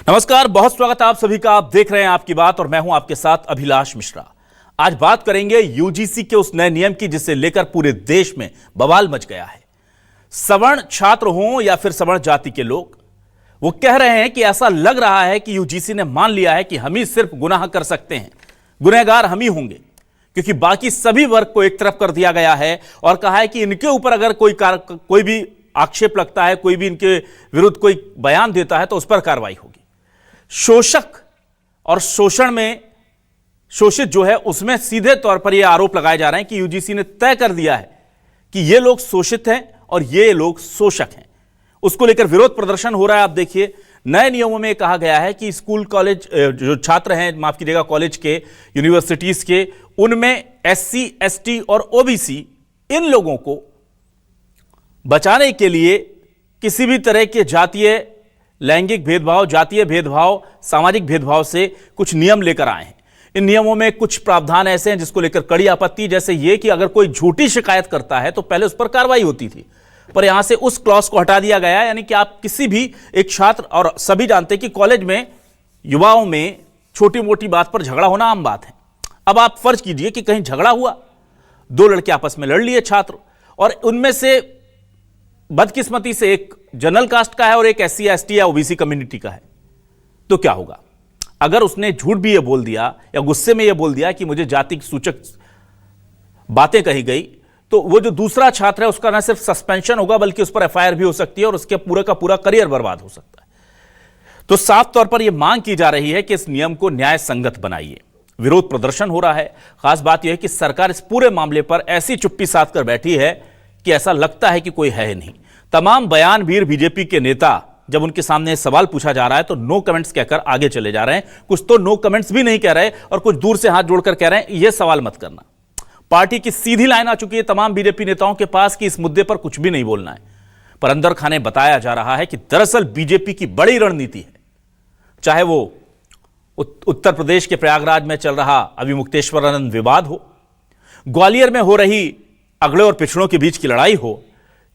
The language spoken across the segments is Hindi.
नमस्कार, बहुत स्वागत है आप सभी का। आप देख रहे हैं आपकी बात और मैं हूं आपके साथ अभिलाष मिश्रा। आज बात करेंगे यूजीसी के उस नए नियम की जिसे लेकर पूरे देश में बवाल मच गया है। सवर्ण छात्र हों या फिर सवर्ण जाति के लोग, वो कह रहे हैं कि ऐसा लग रहा है कि यूजीसी ने मान लिया है कि हम ही सिर्फ गुनाह कर सकते हैं, गुनहगार हम ही होंगे, क्योंकि बाकी सभी वर्ग को एक तरफ कर दिया गया है और कहा है कि इनके ऊपर अगर कोई भी आक्षेप लगता है, कोई भी इनके विरुद्ध कोई बयान देता है तो उस पर कार्रवाई होगी। शोषक और शोषण में शोषित जो है उसमें सीधे तौर पर यह आरोप लगाए जा रहे हैं कि यूजीसी ने तय कर दिया है कि ये लोग शोषित हैं और ये लोग शोषक हैं। उसको लेकर विरोध प्रदर्शन हो रहा है। आप देखिए, नए नियमों में कहा गया है कि स्कूल कॉलेज जो छात्र हैं, माफ कीजिएगा, कॉलेज के, यूनिवर्सिटीज के, उनमें एससी, एसटी और ओबीसी, इन लोगों को बचाने के लिए किसी भी तरह के जातीय, लैंगिक भेदभाव, जातीय भेदभाव, सामाजिक भेदभाव से कुछ नियम लेकर आए हैं। इन नियमों में कुछ प्रावधान ऐसे हैं जिसको लेकर कड़ी आपत्ति, जैसे ये कि अगर कोई झूठी शिकायत करता है तो पहले उस पर कार्रवाई होती थी, पर यहां से उस क्लॉज को हटा दिया गया है। यानी कि आप किसी भी एक छात्र, और सभी जानते हैं कि कॉलेज में युवाओं में छोटी मोटी बात पर झगड़ा होना आम बात है। अब आप फर्ज कीजिए कि कहीं झगड़ा हुआ, दो लड़के आपस में लड़ लिए छात्र, और उनमें से बदकिस्मती से एक जनरल कास्ट का है और एक एससी, एसटी या ओबीसी कम्युनिटी का है, तो क्या होगा? अगर उसने झूठ भी ये बोल दिया या गुस्से में ये बोल दिया कि मुझे जाति सूचक बातें कही गई, तो वो जो दूसरा छात्र है उसका न सिर्फ सस्पेंशन होगा बल्कि उस पर एफआईआर भी हो सकती है और उसके पूरे का पूरा करियर बर्बाद हो सकता है। तो साफ तौर पर यह मांग की जा रही है कि इस नियम को न्याय संगत बनाइए। विरोध प्रदर्शन हो रहा है। खास बात यह है कि सरकार इस पूरे मामले पर ऐसी चुप्पी साध कर बैठी है कि ऐसा लगता है कि कोई है नहीं। तमाम बयानवीर बीजेपी के नेता, जब उनके सामने सवाल पूछा जा रहा है तो नो कमेंट्स कहकर आगे चले जा रहे हैं। कुछ तो नो कमेंट्स भी नहीं कह रहे और कुछ दूर से हाथ जोड़कर कह रहे हैं यह सवाल मत करना। पार्टी की सीधी लाइन आ चुकी है तमाम बीजेपी नेताओं के पास कि इस मुद्दे पर कुछ भी नहीं बोलना है, पर अंदर खाने बताया जा रहा है कि दरअसल बीजेपी की बड़ी रणनीति है। चाहे वो उत्तर प्रदेश के प्रयागराज में चल रहा अभिमुक्तेश्वरानंद विवाद हो, ग्वालियर में हो रही अगड़े और पिछड़ों के बीच की लड़ाई हो,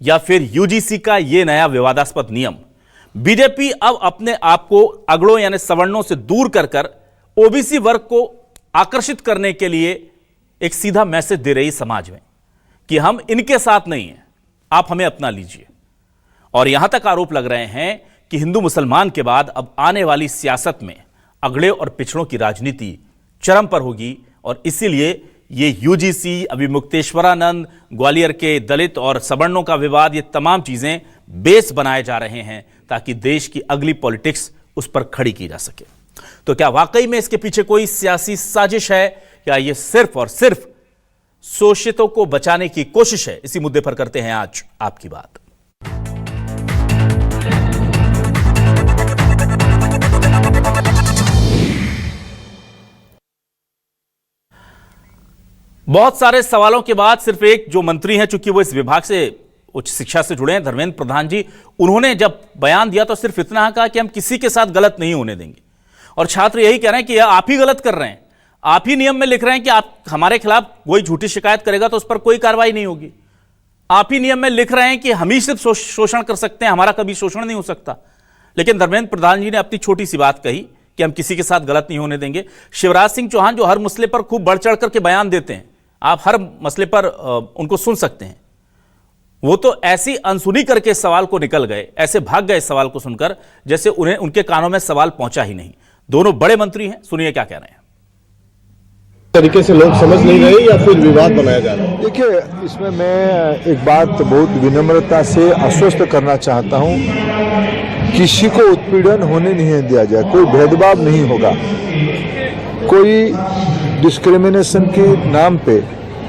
या फिर यूजीसी का यह नया विवादास्पद नियम, बीजेपी अब अपने आप को अगड़ों यानी सवर्णों से दूर कर ओबीसी वर्ग को आकर्षित करने के लिए एक सीधा मैसेज दे रही समाज में कि हम इनके साथ नहीं हैं, आप हमें अपना लीजिए। और यहां तक आरोप लग रहे हैं कि हिंदू मुसलमान के बाद अब आने वाली सियासत में अगड़े और पिछड़ों की राजनीति चरम पर होगी, और इसीलिए ये यूजीसी, अभिमुक्तेश्वरानंद, ग्वालियर के दलित और सवर्णों का विवाद, ये तमाम चीजें बेस बनाए जा रहे हैं ताकि देश की अगली पॉलिटिक्स उस पर खड़ी की जा सके। तो क्या वाकई में इसके पीछे कोई सियासी साजिश है या ये सिर्फ और सिर्फ शोषितों को बचाने की कोशिश है? इसी मुद्दे पर करते हैं आज आपकी बात। बहुत सारे सवालों के बाद सिर्फ एक जो मंत्री हैं, चूंकि वो इस विभाग से, उच्च शिक्षा से जुड़े हैं, धर्मेंद्र प्रधान जी, उन्होंने जब बयान दिया तो सिर्फ इतना कहा कि हम किसी के साथ गलत नहीं होने देंगे। और छात्र यही कह रहे हैं कि आप ही गलत कर रहे हैं, आप ही नियम में लिख रहे हैं कि आप हमारे खिलाफ कोई झूठी शिकायत करेगा तो उस पर कोई कार्रवाई नहीं होगी। आप ही नियम में लिख रहे हैं कि हम ही सिर्फ शोषण कर सकते हैं, हमारा कभी शोषण नहीं हो सकता। लेकिन धर्मेंद्र प्रधान जी ने अपनी छोटी सी बात कही कि हम किसी के साथ गलत नहीं होने देंगे। शिवराज सिंह चौहान जो हर मसले पर खूब बढ़ चढ़ करके बयान देते हैं, आप हर मसले पर उनको सुन सकते हैं, वो तो ऐसी अनसुनी करके सवाल को निकल गए, ऐसे भाग गए सवाल को सुनकर जैसे उन्हें उनके कानों में सवाल पहुंचा ही नहीं। दोनों बड़े मंत्री हैं, सुनिए क्या कह रहे हैं। तरीके से लोग समझ नहीं रहे या फिर विवाद बनाया जा रहा है? देखिए, इसमें मैं एक बात बहुत विनम्रता से आश्वस्त करना चाहता हूं, किसी को उत्पीड़न होने नहीं दिया जाए, कोई भेदभाव नहीं होगा, कोई डिस्क्रिमिनेशन के नाम पे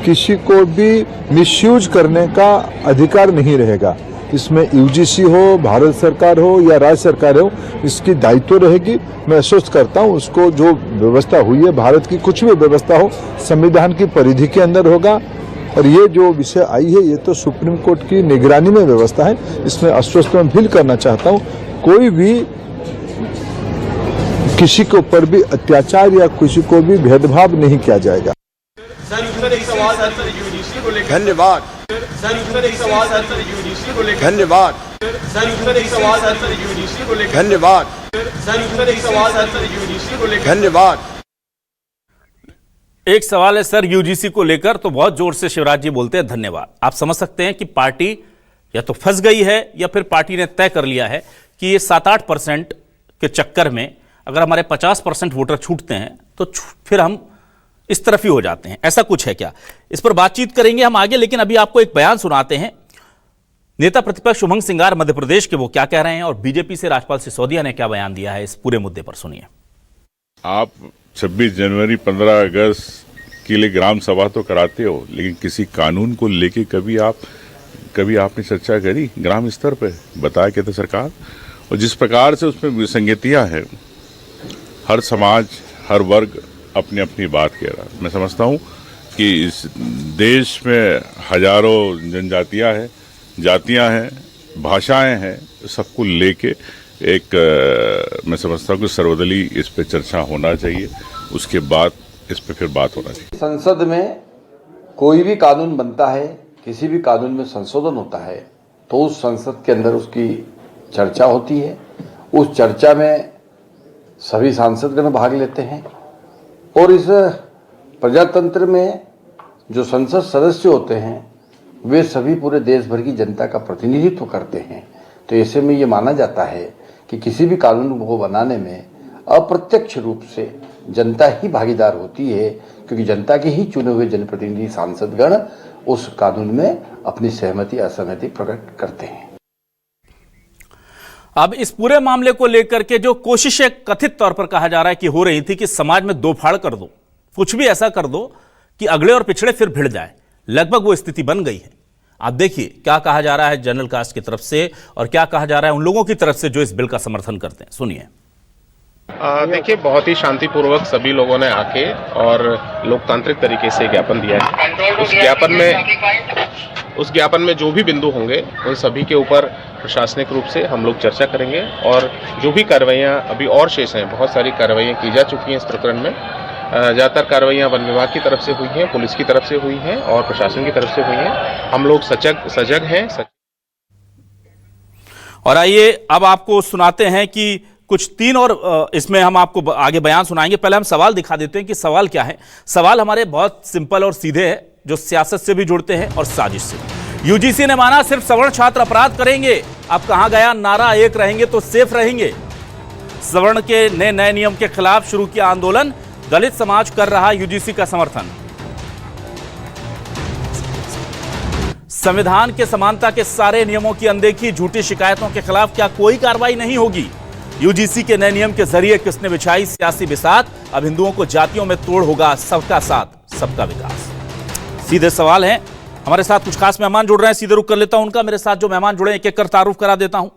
किसी को भी मिसयूज करने का अधिकार नहीं रहेगा। इसमें यूजीसी हो, भारत सरकार हो या राज्य सरकार हो, इसकी दायित्व रहेगी। मैं आश्वस्त करता हूँ, उसको जो व्यवस्था हुई है, भारत की कुछ भी व्यवस्था हो, संविधान की परिधि के अंदर होगा। और ये जो विषय आई है, ये तो सुप्रीम कोर्ट की निगरानी में व्यवस्था है। इसमें आश्वस्त मैं फील करना चाहता हूँ, कोई भी किसी के ऊपर भी अत्याचार या किसी को भी भेदभाव नहीं किया जाएगा। धन्यवाद। धन्यवाद। धन्यवाद। धन्यवाद। एक सवाल है सर यूजीसी को लेकर, तो बहुत जोर से शिवराज जी बोलते हैं धन्यवाद। आप समझ सकते हैं कि पार्टी या तो फंस गई है या फिर पार्टी ने तय कर लिया है कि ये 7-8% के चक्कर में अगर हमारे 50% वोटर छूटते हैं तो फिर हम इस तरफ ही हो जाते हैं, ऐसा कुछ है क्या? इस पर बातचीत करेंगे हम आगे, लेकिन अभी आपको एक बयान सुनाते हैं। नेता प्रतिपक्ष उमंग सिंगार मध्य प्रदेश के, वो क्या कह रहे हैं और बीजेपी से राजपाल सिसोदिया ने क्या बयान दिया है, इस पूरे मुद्दे पर सुनिए। आप 26 जनवरी 15 अगस्त के लिए ग्राम सभा तो कराते हो, लेकिन किसी कानून को लेके कभी आपने चर्चा करी ग्राम स्तर पे? बताया क्या था सरकार? और जिस प्रकार से उसमें विसंगतियां हैं, हर समाज हर वर्ग अपनी अपनी बात कह रहा है। मैं समझता हूं कि इस देश में हजारों जनजातियां हैं, जातियां हैं, भाषाएं हैं, सबको लेके एक मैं समझता हूं कि सर्वदलीय इस पे चर्चा होना चाहिए, उसके बाद इस पे फिर बात होना चाहिए। संसद में कोई भी कानून बनता है, किसी भी कानून में संशोधन होता है तो उस संसद के अंदर उसकी चर्चा होती है। उस चर्चा में सभी सांसदगण भाग लेते हैं और इस प्रजातंत्र में जो संसद सदस्य होते हैं वे सभी पूरे देश भर की जनता का प्रतिनिधित्व करते हैं। तो ऐसे में ये माना जाता है कि किसी भी कानून को बनाने में अप्रत्यक्ष रूप से जनता ही भागीदार होती है, क्योंकि जनता के ही चुने हुए जनप्रतिनिधि सांसदगण उस कानून में अपनी सहमति असहमति प्रकट करते हैं। अब इस पूरे मामले को लेकर के जो कोशिशें कथित तौर पर कहा जा रहा है कि हो रही थी कि समाज में दो फाड़ कर दो, कुछ भी ऐसा कर दो कि अगले और पिछड़े फिर भिड़ जाए, लगभग वो स्थिति बन गई है। आप देखिए क्या कहा जा रहा है जनरल कास्ट की तरफ से और क्या कहा जा रहा है उन लोगों की तरफ से जो इस बिल का समर्थन करते हैं, सुनिए। देखिए, बहुत ही शांतिपूर्वक सभी लोगों ने आके और लोकतांत्रिक तरीके से ज्ञापन दिया है। उस ज्ञापन में जो भी बिंदु होंगे उन सभी के ऊपर प्रशासनिक रूप से हम लोग चर्चा करेंगे और जो भी कार्रवाइयाँ अभी और शेष हैं, बहुत सारी कार्रवाइयाँ की जा चुकी हैं इस प्रकरण में। ज़्यादातर कार्रवाइयाँ वन विभाग की तरफ से हुई हैं, पुलिस की तरफ से हुई हैं और प्रशासन की तरफ से हुई हैं। हम लोग सजग हैं। और आइए अब आपको सुनाते हैं कि कुछ 3 और इसमें हम आपको आगे बयान सुनाएंगे। पहले हम सवाल दिखा देते हैं कि सवाल क्या है। सवाल हमारे बहुत सिंपल और सीधे हैं, जो सियासत से भी जुड़ते हैं और साजिश से। यूजीसी ने माना सिर्फ सवर्ण छात्र अपराध करेंगे, अब कहां गया नारा एक रहेंगे तो सेफ रहेंगे। सवर्ण के नए नियम के खिलाफ शुरू किया आंदोलन, दलित समाज कर रहा यूजीसी का समर्थन। संविधान के समानता के सारे नियमों की अनदेखी, झूठी शिकायतों के खिलाफ क्या कोई कार्रवाई नहीं होगी? यूजीसी के नए नियम के जरिए किसने बिछाई सियासी बिसात? अब हिंदुओं को जातियों में तोड़ होगा, सबका साथ सबका विकास। सीधे सवाल हैं। हमारे साथ कुछ खास मेहमान जुड़ रहे हैं, सीधे रुक कर लेता हूं उनका। मेरे साथ जो मेहमान जुड़े एक एक कर तारुफ करा देता हूं।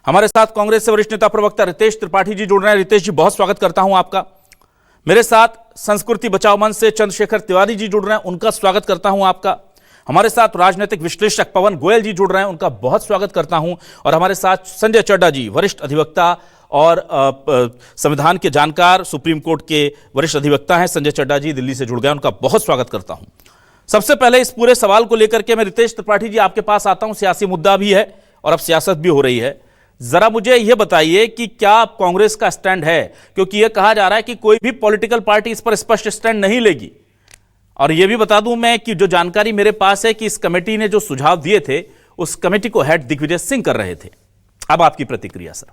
हमारे साथ कांग्रेस से वरिष्ठ नेता प्रवक्ता रितेश त्रिपाठी जी जुड़ रहे हैं। रितेश जी, बहुत स्वागत करता हूं आपका। मेरे साथ संस्कृति बचाओ मंच से चंद्रशेखर तिवारी जी जुड़ रहे हैं, उनका स्वागत करता हूं आपका। हमारे साथ राजनीतिक विश्लेषक पवन गोयल जी जुड़ रहे हैं, उनका बहुत स्वागत करता हूं। और हमारे साथ संजय चड्डा जी, वरिष्ठ अधिवक्ता और संविधान के जानकार, सुप्रीम कोर्ट के वरिष्ठ अधिवक्ता हैं। संजय चड्डा जी दिल्ली से जुड़ गए, उनका बहुत स्वागत करता हूं। सबसे पहले इस पूरे सवाल को लेकर के मैं रितेश त्रिपाठी जी आपके पास आता हूं। सियासी मुद्दा भी है और अब सियासत भी हो रही है। जरा मुझे यह बताइए कि क्या कांग्रेस का स्टैंड है, क्योंकि यह कहा जा रहा है कि कोई भी पॉलिटिकल पार्टी इस पर स्पष्ट स्टैंड नहीं लेगी। और यह भी बता दूं मैं कि जो जानकारी मेरे पास है कि इस कमेटी ने जो सुझाव दिए थे, उस कमेटी को हेड दिग्विजय सिंह कर रहे थे। अब आपकी प्रतिक्रिया सर।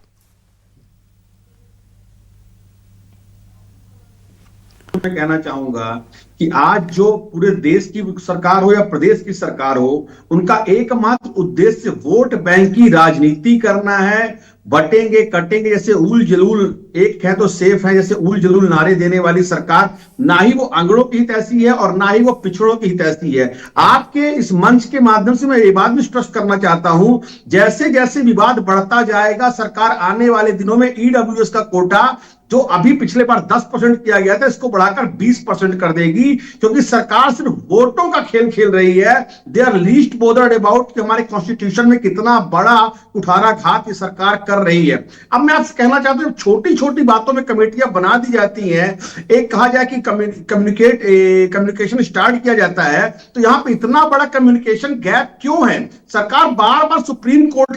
मैं कहना चाहूंगा कि आज जो पूरे देश की सरकार हो या प्रदेश की सरकार हो, उनका एकमात्र उद्देश्य वोट बैंक की राजनीति करना है। बटेंगे कटेंगे जैसे उल जलूल, एक है तो सेफ है जैसे उल जलूल नारे देने वाली सरकार, ना ही वो अंगड़ों की हित ऐसी है और ना ही वो पिछड़ों की हित ऐसी है। आपके इस मंच के माध्यम से मैं ये बात भी स्पष्ट करना चाहता हूं, जैसे जैसे विवाद बढ़ता जाएगा, सरकार आने वाले दिनों में ईडब्ल्यूएस का कोटा जो अभी पिछले बार 10% किया गया था, इसको बढ़ाकर 20% कर देगी, क्योंकि सरकार सिर्फ वोटों का खेल खेल रही है। दे आर लीस्ट बोदर्ड अबाउट कि हमारे कॉन्स्टिट्यूशन में कितना बड़ा कुठाराघात ये सरकार कर रही है। अब मैं आपसे कहना चाहता हूं, छोटी छोटी बातों में कमेटियां बना दी जाती हैं। एक कहा जाए कि कम्युनिकेशन स्टार्ट किया जाता है, तो यहां पर इतना बड़ा कम्युनिकेशन गैप क्यों है? सरकार बार बार सुप्रीम कोर्ट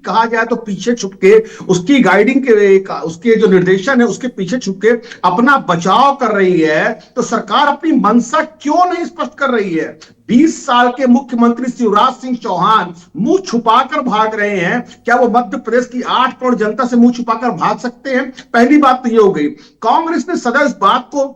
कहा जाए तो पीछे छुप के उसकी गाइडिंग के उसके जो निर्देशन है उसके पीछे छुप के अपना बचाव कर रही है, तो सरकार अपनी मंशा क्यों नहीं स्पष्ट कर रही है? 20 साल के मुख्यमंत्री शिवराज सिंह चौहान मुंह छुपाकर भाग रहे हैं। क्या वो मध्य प्रदेश की 8 करोड़ जनता से मुंह छुपाकर भाग सकते हैं? पहली बात तो ये हो गई। कांग्रेस ने सदैव इस बात को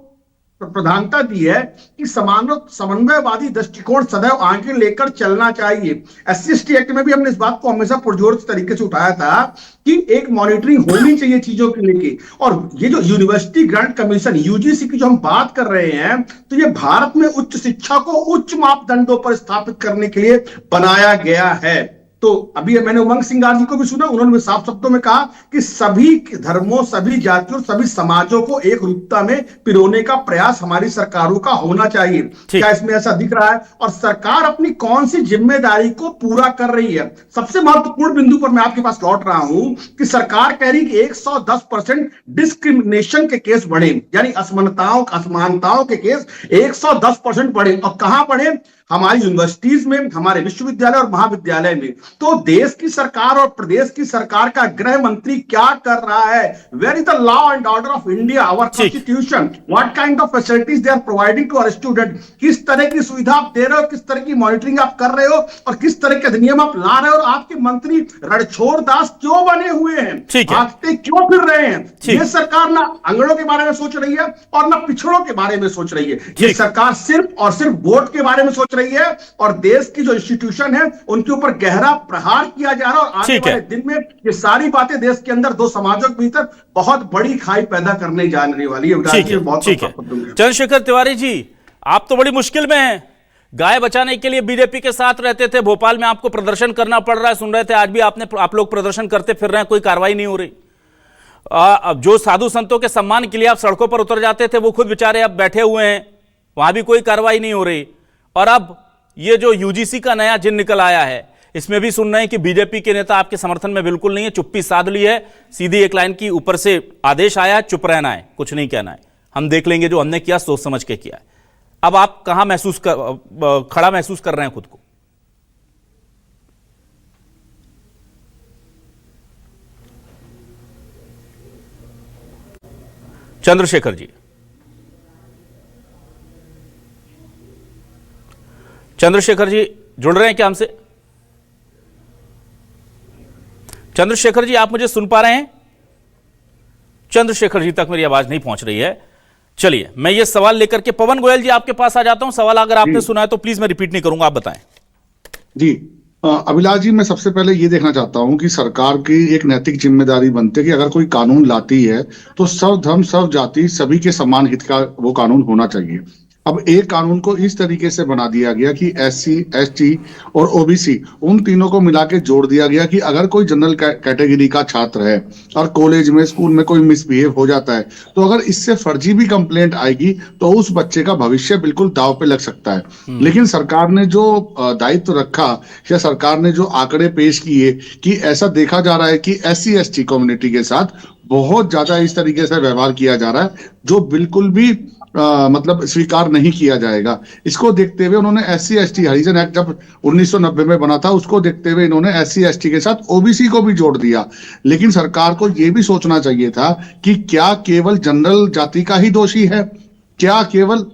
प्रधानता दी है कि समन्वयवादी दृष्टिकोण सदैव आगे लेकर चलना चाहिए। SC/ST एक्ट में भी हमने इस बात को हमेशा पुरजोर तरीके से उठाया था कि एक मॉनिटरिंग होनी चाहिए चीजों के लेके। और ये जो यूनिवर्सिटी ग्रांट कमीशन UGC की जो हम बात कर रहे हैं, तो ये भारत में उच्च शिक्षा को उच्च मापदंडों पर स्थापित करने के लिए बनाया गया है। तो अभी मैंने उमंग सिंगार जी को भी सुना, उन्होंने भी साफ शब्दों में कहा कि सभी धर्मों, सभी जातियों, सभी समाजों को एक रूपता में पिरोने का प्रयास हमारी सरकारों का होना चाहिए। क्या इसमें ऐसा दिख रहा है? और सरकार अपनी कौन सी जिम्मेदारी को पूरा कर रही है? सबसे महत्वपूर्ण बिंदु पर मैं आपके पास लौट रहा हूं कि सरकार कह रही कि 110% डिस्क्रिमिनेशन के केस बढ़े, यानी असमानताओं के केस 110% बढ़े। और कहां बढ़े? हमारी यूनिवर्सिटीज में, हमारे विश्वविद्यालय और महाविद्यालय में। तो देश की सरकार और प्रदेश की सरकार का गृह मंत्री क्या कर रहा है? Where is the law and order of India, our constitution? What kind of facilities they are providing to our student? किस तरह की सुविधा आप दे रहे हो, किस तरह की मॉनिटरिंग आप कर रहे हो, और किस तरह के अधिनियम आप ला रहे हो? और आपके मंत्री रणछोड़ दास क्यों बने हुए हैं? भागते क्यों फिर रहे हैं? ये सरकार ना अंगड़ों के बारे में सोच रही है और ना पिछड़ों के बारे में सोच रही है। ये सरकार सिर्फ और सिर्फ वोट के बारे में सोच रही है, और देश की जो इंस्टीट्यूशन है उनके ऊपर गहरा प्रहार किया जा रहा है। और आने वाले दिन में ये सारी बातें देश के अंदर दो समाजों के भीतर बहुत बड़ी खाई पैदा करने जाने वाली है। चंद्रशेखर तिवारी जी, आप तो बड़ी मुश्किल में हैं। गाय बचाने के लिए बीजेपी के साथ रहते थे, भोपाल में आपको प्रदर्शन करना पड़ रहा है, सुन रहे थे आज भी आप लोग प्रदर्शन करते फिर रहे हैं, कोई कार्रवाई नहीं हो रही। अब जो साधु संतों के सम्मान के लिए आप सड़कों पर उतर जाते थे, वो खुद बेचारे अब बैठे हुए हैं, वहां भी कोई कार्रवाई नहीं हो रही। और अब ये जो UGC का नया जिन निकल आया है, इसमें भी सुन रहे हैं कि बीजेपी के नेता आपके समर्थन में बिल्कुल नहीं है, चुप्पी साध ली है, सीधी एक लाइन की ऊपर से आदेश आया है, चुप रहना है, कुछ नहीं कहना है, हम देख लेंगे, जो हमने किया सोच समझ के किया है। अब आप कहां खड़ा महसूस कर रहे हैं खुद को? चंद्रशेखर जी, चंद्रशेखर जी जुड़ रहे हैं क्या हमसे? चंद्रशेखर जी, आप मुझे सुन पा रहे हैं? चंद्रशेखर जी तक मेरी आवाज नहीं पहुंच रही है। चलिए, मैं ये सवाल लेकर के पवन गोयल जी आपके पास आ जाता हूं। सवाल अगर आपने सुना है तो प्लीज मैं रिपीट नहीं करूंगा, आप बताएं। जी अभिलाष जी, मैं सबसे पहले ये देखना चाहता हूं कि सरकार की एक नैतिक जिम्मेदारी बनती है कि अगर कोई कानून लाती है तो सब धर्म, सब जाति, सभी के समान हित का वो कानून होना चाहिए। अब एक कानून को इस तरीके से बना दिया गया कि SC, ST और OBC उन तीनों को मिला के जोड़ दिया गया कि अगर कोई जनरल कैटेगरी का छात्र है और कॉलेज में, स्कूल में कोई मिसबिहेव हो जाता है, तो अगर इससे फर्जी भी कंप्लेंट आएगी तो उस बच्चे का भविष्य बिल्कुल दांव पे लग सकता है। लेकिन सरकार ने जो दायित्व रखा या सरकार ने जो आंकड़े पेश किए कि ऐसा देखा जा रहा है कि SC, ST कम्युनिटी के साथ बहुत ज्यादा इस तरीके से व्यवहार किया जा रहा है जो बिल्कुल भी मतलब स्वीकार नहीं किया जाएगा। इसको देखते हुए उन्होंने SC, ST हरिजन एक्ट जब 1990 में बना था, उसको देखते हुए इन्होंने SC, ST के साथ OBC को भी जोड़ दिया। लेकिन सरकार को यह भी सोचना चाहिए था कि क्या केवल जनरल जाति का ही दोषी है? क्या केवल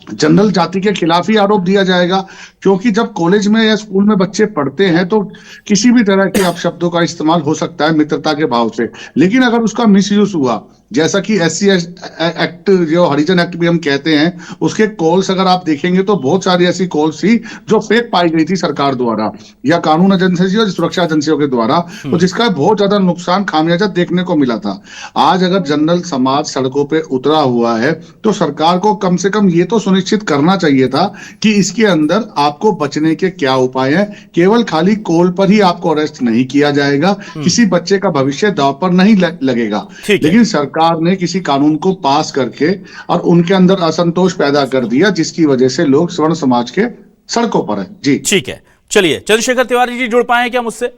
जनरल जाति के खिलाफ ही आरोप दिया जाएगा? क्योंकि जब कॉलेज में या स्कूल में बच्चे पढ़ते हैं तो किसी भी तरह के अपशब्दों का इस्तेमाल हो सकता है मित्रता के भाव से, लेकिन अगर उसका मिसयूज हुआ, जैसा कि SC एक्ट जो हरिजन एक्ट भी हम कहते हैं, उसके कॉल्स अगर आप देखेंगे तो बहुत सारी ऐसी कॉल्स थी जो फेक पाई गई थी सरकार द्वारा या कानून एजेंसी और सुरक्षा एजेंसियों के द्वारा, तो जिसका बहुत ज्यादा नुकसान, खामियाजा देखने को मिला था। आज अगर जनरल समाज सड़कों पे उतरा हुआ है तो सरकार को कम से कम ये तो सुनिश्चित करना चाहिए था कि इसके अंदर आपको बचने के क्या उपाय हैं। केवल खाली कॉल पर ही आपको अरेस्ट नहीं किया जाएगा, किसी बच्चे का भविष्य दांव पर नहीं लगेगा। लेकिन सरकार ने किसी कानून को पास करके और उनके अंदर असंतोष पैदा कर दिया, जिसकी वजह से लोग स्वर्ण समाज के सड़कों पर है। जी ठीक है, चलिए चंद्रशेखर तिवारी जी जुड़ पाए क्या मुझसे?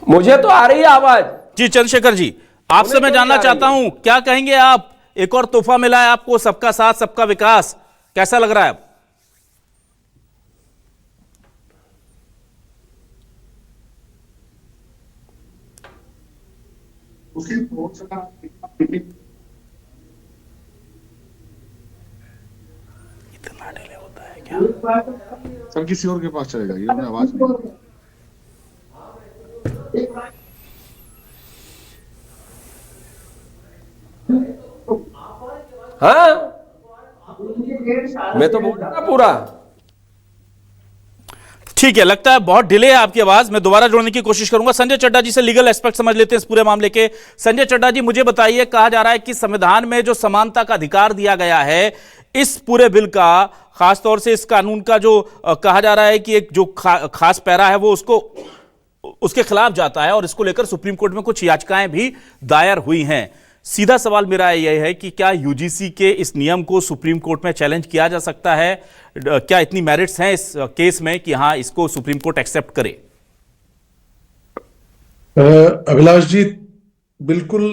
मुझे तो आ रही है आवाज। जी चंद्रशेखर जी, आपसे मैं जानना चाहता हूं, क्या कहेंगे आप? एक और तोहफा मिला है आपको, सबका साथ सबका विकास, कैसा लग रहा है? उसकी बहुत सारा इतना डिले होता है क्या? सर किसी और के पास चले जाइए, हमें आवाज नहीं। हाँ, मैं तो बोल रहा था पूरा। ठीक है, लगता है बहुत डिले है आपकी आवाज। मैं दोबारा जोड़ने की कोशिश करूंगा। संजय चड्ढा जी से लीगल एस्पेक्ट समझ लेते हैं इस पूरे मामले के। संजय चड्ढा जी, मुझे बताइए, कहा जा रहा है कि संविधान में जो समानता का अधिकार दिया गया है, इस पूरे बिल का, खासतौर से इस कानून का जो कहा जा रहा है कि एक जो खास पैरा है वो उसके खिलाफ जाता है और इसको लेकर सुप्रीम कोर्ट में कुछ याचिकाएं भी दायर हुई हैं। सीधा सवाल मेरा यह है कि क्या यूजीसी के इस नियम को सुप्रीम कोर्ट में चैलेंज किया जा सकता है? क्या इतनी मेरिट्स हैं इस केस में कि हां, इसको सुप्रीम कोर्ट एक्सेप्ट करे? अभिलाष जी, बिल्कुल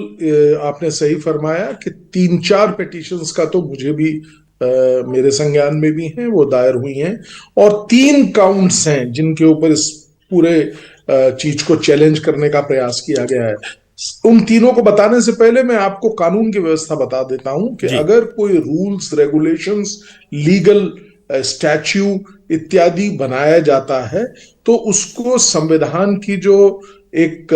आपने सही फरमाया कि 3-4 पिटीशंस का तो मुझे भी मेरे संज्ञान में भी हैं, वो दायर हुई हैं, और 3 काउंट्स हैं जिनके ऊपर इस पूरे चीज को चैलेंज करने का प्रयास किया गया है। उन तीनों को बताने से पहले मैं आपको कानून की व्यवस्था बता देता हूं कि अगर कोई रूल्स, रेगुलेशंस, लीगल स्टैच्यू इत्यादि बनाया जाता है तो उसको संविधान की जो एक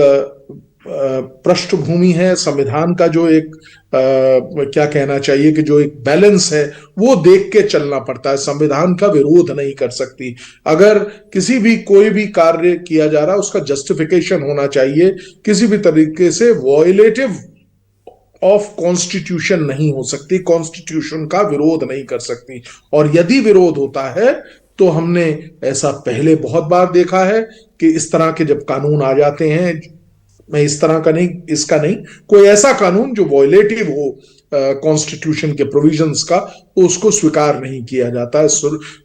पृष्ठभूमि है, संविधान का जो एक क्या कहना चाहिए कि जो एक बैलेंस है, वो देख के चलना पड़ता है। संविधान का विरोध नहीं कर सकती। अगर किसी भी कोई भी कार्य किया जा रहा है, उसका जस्टिफिकेशन होना चाहिए। किसी भी तरीके से वॉयलेटिव ऑफ कॉन्स्टिट्यूशन नहीं हो सकती, कॉन्स्टिट्यूशन का विरोध नहीं कर सकती। और यदि विरोध होता है तो हमने ऐसा पहले बहुत बार देखा है कि इस तरह के जब कानून आ जाते हैं, मैं इस तरह का नहीं, इसका नहीं, कोई ऐसा कानून जो वॉयलेटिव हो कॉन्स्टिट्यूशन के प्रोविजंस का, तो उसको स्वीकार नहीं किया जाता है।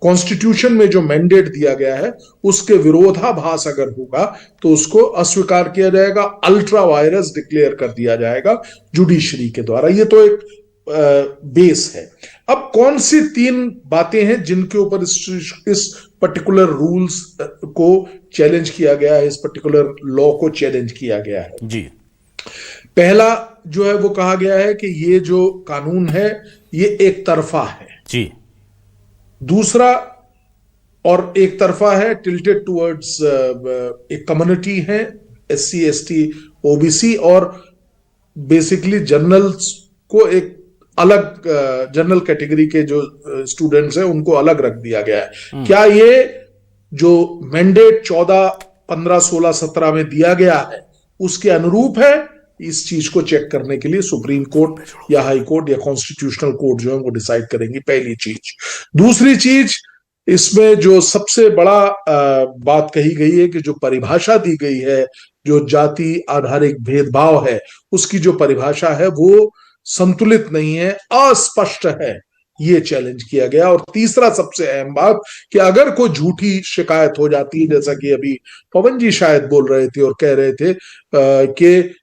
कॉन्स्टिट्यूशन में जो मैंडेट दिया गया है उसके विरोधाभास अगर होगा तो उसको अस्वीकार किया जाएगा, अल्ट्रा वायरस डिक्लेयर कर दिया जाएगा जुडिशरी के द्वारा। ये तो एक बेस है। अब कौन सी 3 बातें हैं जिनके ऊपर इस पर्टिकुलर रूल्स को चैलेंज किया गया है, इस पर्टिकुलर लॉ को चैलेंज किया गया है? जी, पहला जो है वो कहा गया है कि ये जो कानून है ये एक तरफा है। जी। दूसरा, और एक तरफा है, टिल्टेड टुवर्ड्स एक कम्युनिटी है, SC, ST, OBC, और बेसिकली जनरल्स को एक अलग, जनरल कैटेगरी के जो स्टूडेंट्स हैं उनको अलग रख दिया गया है। क्या ये जो मैंडेट 14, 15, 16, 17 में दिया गया है उसके अनुरूप है? इस चीज को चेक करने के लिए सुप्रीम कोर्ट या हाई कोर्ट या कॉन्स्टिट्यूशनल कोर्ट जो है वो डिसाइड करेंगी, पहली चीज। दूसरी चीज, इसमें जो सबसे बड़ा बात कही गई है कि जो परिभाषा दी गई है, जो जाति आधारित भेदभाव है, उसकी जो परिभाषा है वो संतुलित नहीं है, अस्पष्ट है, ये चैलेंज किया गया। और तीसरा सबसे अहम बात कि अगर कोई झूठी शिकायत हो जाती है, जैसा कि अभी पवन जी शायद बोल रहे थे और कह रहे थे कि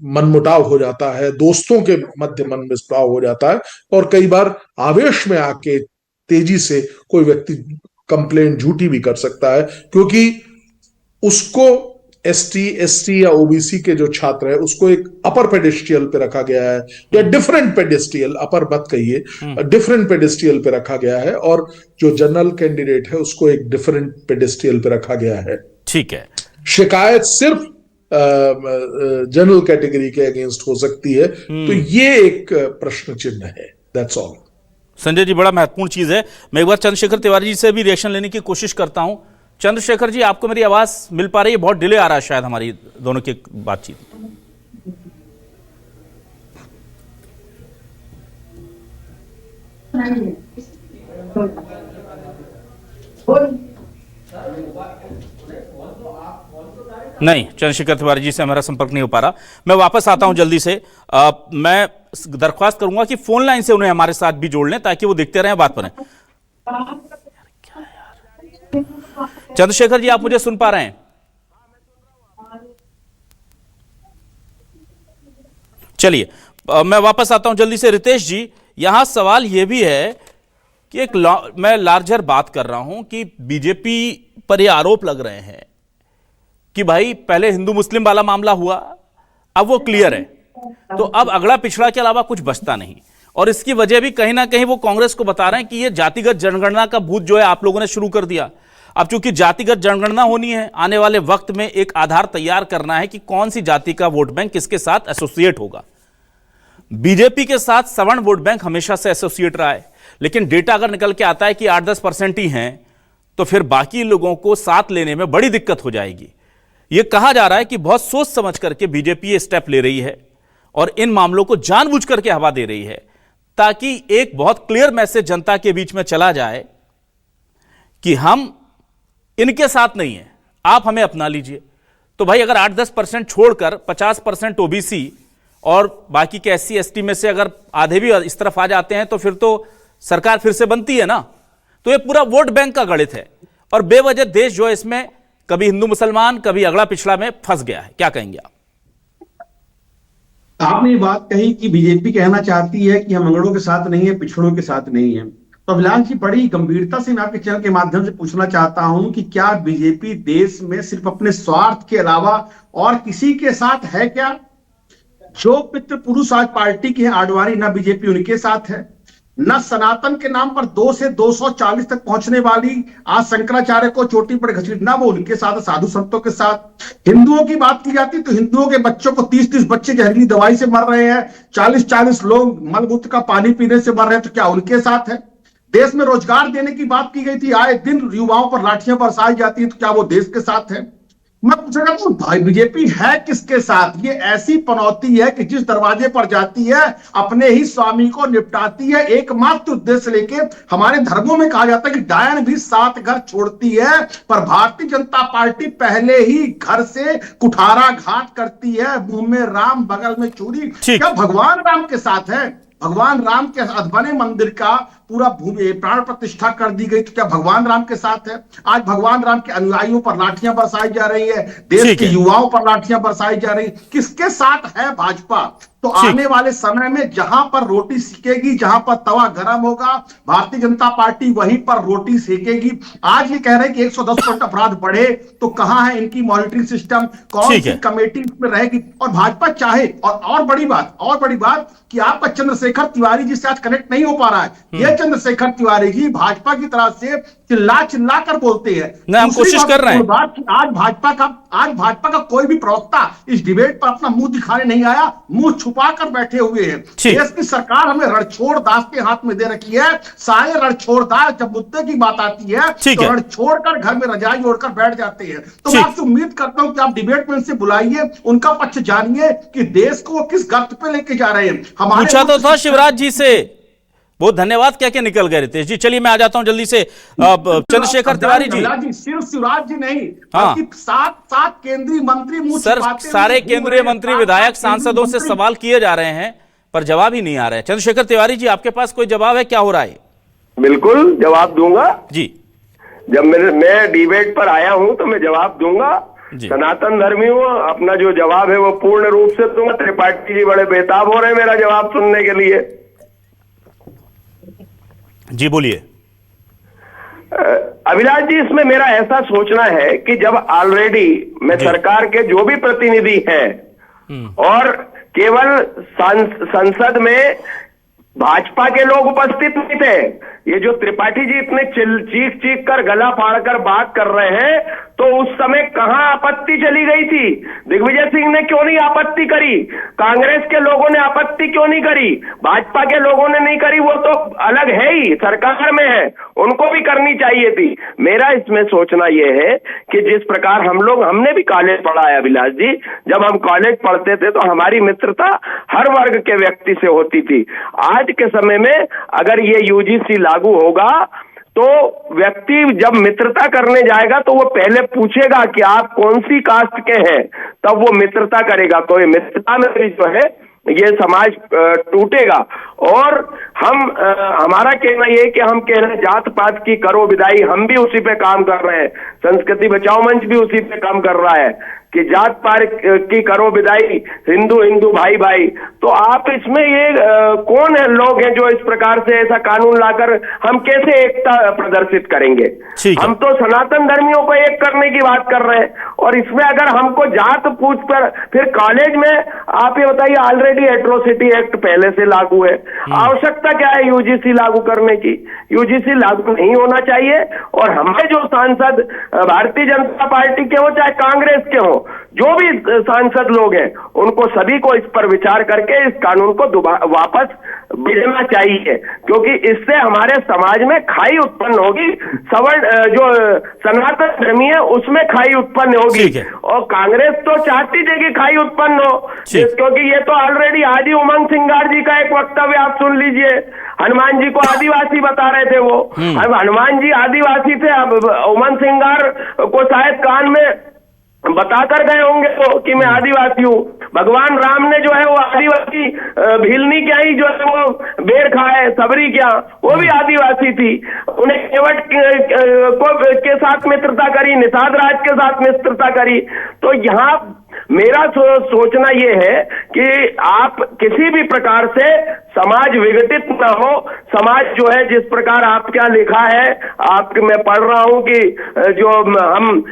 मनमुटाव हो जाता है, दोस्तों के मध्य मनमुटाव हो जाता है, और कई बार आवेश में आके तेजी से कोई व्यक्ति कंप्लेंट झूठी भी कर सकता है, क्योंकि उसको ST, ST या OBC के जो छात्र है उसको एक अपर पेडेस्ट्रियल पे रखा गया है, या डिफरेंट पेडेस्ट्रियल, अपर मत कहिए, डिफरेंट पेडेस्ट्रियल पे रखा गया है, और जो जनरल कैंडिडेट है उसको एक डिफरेंट पेडेस्ट्रियल पे रखा गया है। ठीक है। शिकायत सिर्फ जनरल कैटेगरी के अगेंस्ट हो सकती है, तो ये एक प्रश्न चिन्ह है। That's all. संजय जी, बड़ा महत्वपूर्ण चीज है। मैं एक बार चंद्रशेखर तिवारी जी से भी रिएक्शन लेने की कोशिश करता हूं। चंद्रशेखर जी, आपको मेरी आवाज मिल पा रही है? बहुत डिले आ रहा है शायद हमारी दोनों की बातचीत। नहीं, चंद्रशेखर तिवारी जी से हमारा संपर्क नहीं हो पा रहा। मैं वापस आता हूं जल्दी से। मैं दरख्वास्त करूंगा कि फोन लाइन से उन्हें हमारे साथ भी जोड़ लें ताकि वो देखते रहें, बात करें। चंद्रशेखर जी, आप मुझे सुन पा रहे हैं? चलिए, मैं वापस आता हूं जल्दी से। रितेश जी, यहां सवाल यह भी है कि मैं लार्जर बात कर रहा हूं कि बीजेपी पर यह आरोप लग रहे हैं कि भाई पहले हिंदू मुस्लिम वाला मामला हुआ, अब वो क्लियर है। तो अब अगड़ा पिछड़ा के अलावा कुछ बचता नहीं, और इसकी वजह भी कहीं ना कहीं वो कांग्रेस को बता रहे हैं कि ये जातिगत जनगणना का भूत जो है आप लोगों ने शुरू कर दिया। अब चूंकि जातिगत जनगणना होनी है, आने वाले वक्त में एक आधार तैयार करना है कि कौन सी जाति का वोट बैंक किसके साथ एसोसिएट होगा। बीजेपी के साथ सवर्ण वोट बैंक हमेशा से एसोसिएट रहा है, लेकिन डेटा अगर निकल के आता है कि 8-10% ही हैं, तो फिर बाकी लोगों को साथ लेने में बड़ी दिक्कत हो जाएगी। यह कहा जा रहा है कि बहुत सोच समझ करके बीजेपी ये स्टेप ले रही है और इन मामलों को जानबूझ करके हवा दे रही है, ताकि एक बहुत क्लियर मैसेज जनता के बीच में चला जाए कि हम इनके साथ नहीं है, आप हमें अपना लीजिए। तो भाई अगर 8-10% छोड़कर 50% ओबीसी और बाकी के SC ST में से अगर आधे भी इस तरफ आ जाते हैं, तो फिर तो सरकार फिर से बनती है ना। तो ये पूरा वोट बैंक का गणित है, और बेवजह देश जो है इसमें कभी हिंदू मुसलमान कभी अगड़ा पिछड़ा में फंस गया है। क्या कहेंगे आप? आपने ये बात कही कि बीजेपी कहना चाहती है कि हम अंगड़ों के साथ नहीं है, पिछड़ों के साथ नहीं है। तो अभिलाष जी, बड़ी गंभीरता से मैं आपके चैनल के माध्यम से पूछना चाहता हूं कि क्या बीजेपी देश में सिर्फ अपने स्वार्थ के अलावा और किसी के साथ है क्या? जो पितृ पुरुष आज पार्टी के हैं आडवाणी, ना बीजेपी उनके साथ है, न सनातन के नाम पर 2 से 240 तक पहुंचने वाली आज शंकराचार्य को चोटी पर घसीटना, वो उनके साथ, साधु संतों के साथ। हिंदुओं की बात की जाती तो हिंदुओं के बच्चों को 30-30 बच्चे जहरीली दवाई से मर रहे हैं, 40-40 लोग मलमूत्र का पानी पीने से मर रहे हैं, तो क्या उनके साथ है? देश में रोजगार देने की बात की गई थी, आए दिन युवाओं पर लाठियां बरसाई जाती है, तो क्या वो देश के साथ है? मैं पूछना चाहता हूं भाई, बीजेपी है किसके साथ? ये ऐसी पनौती है कि जिस दरवाजे पर जाती है अपने ही स्वामी को निपटाती है, एकमात्र उद्देश्य लेके। हमारे धर्मों में कहा जाता है कि डायन भी 7 घर छोड़ती है, पर भारतीय जनता पार्टी पहले ही घर से कुठारा घाट करती है, मुंह में राम बगल में चूड़ी। क्या भगवान राम के साथ है? भगवान राम के बने मंदिर का पूरा भूमि प्राण प्रतिष्ठा कर दी गई, तो क्या भगवान राम के साथ है? आज भगवान राम के अनुयायियों पर लाठियां बरसाई जा रही है, देश के युवाओं पर लाठियां बरसाई जा रही है। किसके साथ है भाजपा? तो आने वाले समय में जहां पर रोटी सेकेगी, जहां पर तवा गरम होगा, भारतीय जनता पार्टी वहीं पर रोटी सेकेगी। आज ये कह रहे हैं कि 110% अपराध बढ़े, तो कहां है इनकी मॉनिटरिंग सिस्टम? कौन सी कमेटी इसमें रहेगी? और भाजपा चाहे, और बड़ी बात कि आपका चंद्रशेखर तिवारी जी से आज कनेक्ट नहीं हो पा रहा है। ये चंद्रशेखर तिवारी जी भाजपा की तरफ से चिल्ला कर बोलते हैं। हम कोशिश कर रहे हैं। आज भाजपा का कोई भी प्रवक्ता इस डिबेट पर अपना मुंह दिखाने नहीं आया, मुंह छुपा कर बैठे हुए हैं। देश की सरकार हमें रणछोड़ दास के हाथ में दे रखी है। सारे रणछोड़ दास जब मुद्दे की बात आती है तो रणछोड़ कर घर में रजाई ओढ़कर बैठ जाते हैं। तो मैं आपसे उम्मीद करता हूं कि आप डिबेट में इनसे बुलाइए, उनका पक्ष जानिए कि देश को किस गर्त पे लेके जा रहे हैं। पूछा तो था शिवराज जी से, बहुत धन्यवाद क्या क्या निकल गए रितेश जी। चलिए मैं आ जाता हूं जल्दी से चंद्रशेखर तिवारी जी। सिर्फ शिवराज जी नहीं, हाँ, 7 केंद्रीय मंत्री सर, सारे केंद्रीय मंत्री विधायक सांसदों से सवाल किए जा रहे हैं पर जवाब ही नहीं आ रहा है। चंद्रशेखर तिवारी जी, आपके पास कोई जवाब है? क्या हो रहा है? बिल्कुल जवाब दूंगा जी। जब मैं डिबेट पर आया हूं तो मैं जवाब दूंगा। सनातन धर्मी हूं, अपना जो जवाब है वो पूर्ण रूप से दूंगा। त्रिपाठी जी बड़े बेताब हो रहे हैं मेरा जवाब सुनने के लिए। जी बोलिए। अभिलाष जी, इसमें मेरा ऐसा सोचना है कि जब ऑलरेडी मैं सरकार के जो भी प्रतिनिधि हैं और केवल संसद में भाजपा के लोग उपस्थित नहीं थे, ये जो त्रिपाठी जी इतने चीख कर गला फाड़कर बात कर रहे हैं, तो उस समय कहां आपत्ति चली गई थी? दिग्विजय सिंह ने क्यों नहीं आपत्ति करी? कांग्रेस के लोगों ने आपत्ति क्यों नहीं करी? भाजपा के लोगों ने नहीं करी, वो तो अलग है ही, सरकार में है, उनको भी करनी चाहिए थी। मेरा इसमें सोचना यह है कि जिस प्रकार हमने भी कॉलेज पढ़ा है अभिलाष जी, जब हम कॉलेज पढ़ते थे तो हमारी मित्रता हर वर्ग के व्यक्ति से होती थी। आज के समय में अगर ये यूजीसी लागू होगा तो व्यक्ति जब मित्रता करने जाएगा तो वो पहले पूछेगा कि आप कौन सी कास्ट के हैं, तब वो मित्रता करेगा। तो ये मित्रता में जो है ये समाज टूटेगा। और हमारा कहना ये है कि हम कह रहे हैं जात पात की करो विदाई, हम भी उसी पे काम कर रहे हैं, संस्कृति बचाओ मंच भी उसी पे काम कर रहा है कि जात पात की करो विदाई, हिंदू हिंदू भाई भाई, तो आप इसमें ये कौन है लोग हैं जो इस प्रकार से ऐसा कानून लाकर हम कैसे एकता प्रदर्शित करेंगे? हम तो सनातन धर्मियों को एक करने की बात कर रहे हैं, और इसमें अगर हमको जात पूछ कर फिर कॉलेज में, आप ये बताइए, ऑलरेडी एट्रोसिटी एक्ट पहले से लागू है, आवश्यकता क्या है यूजीसी लागू करने की? यूजीसी लागू नहीं होना चाहिए। और हमें जो सांसद भारतीय जनता पार्टी के हो चाहे कांग्रेस के हो, जो भी सांसद लोग हैं, उनको सभी को इस पर विचार करके इस कानून को वापस भेजना चाहिए, क्योंकि इससे हमारे समाज में खाई उत्पन्न होगी, सवर्ण जो सनातन धर्मी है उसमें खाई उत्पन्न होगी, और कांग्रेस तो चाहती थी कि खाई उत्पन्न हो, क्योंकि ये तो ऑलरेडी आदि उमंग सिंगार जी का एक वक्तव्य आप सुन लीजिए, हनुमान जी को आदिवासी बता रहे थे वो, अब हनुमान जी आदिवासी थे, अब उमंग सिंगार को शायद कान में बताकर गए होंगे तो कि मैं आदिवासी हूँ। भगवान राम ने जो है वो आदिवासी भीलनी क्या ही जो है वो बेर खाए, सबरी क्या, वो भी आदिवासी थी, उन्हें केवट के साथ मित्रता करी, निषाद राज के साथ मित्रता करी। तो यहाँ मेरा सोचना ये है कि आप किसी भी प्रकार से समाज विघटित ना हो, समाज जो है जिस प्रकार आप क्या लिखा है, आप मैं पढ़ रहा हूं कि जो हम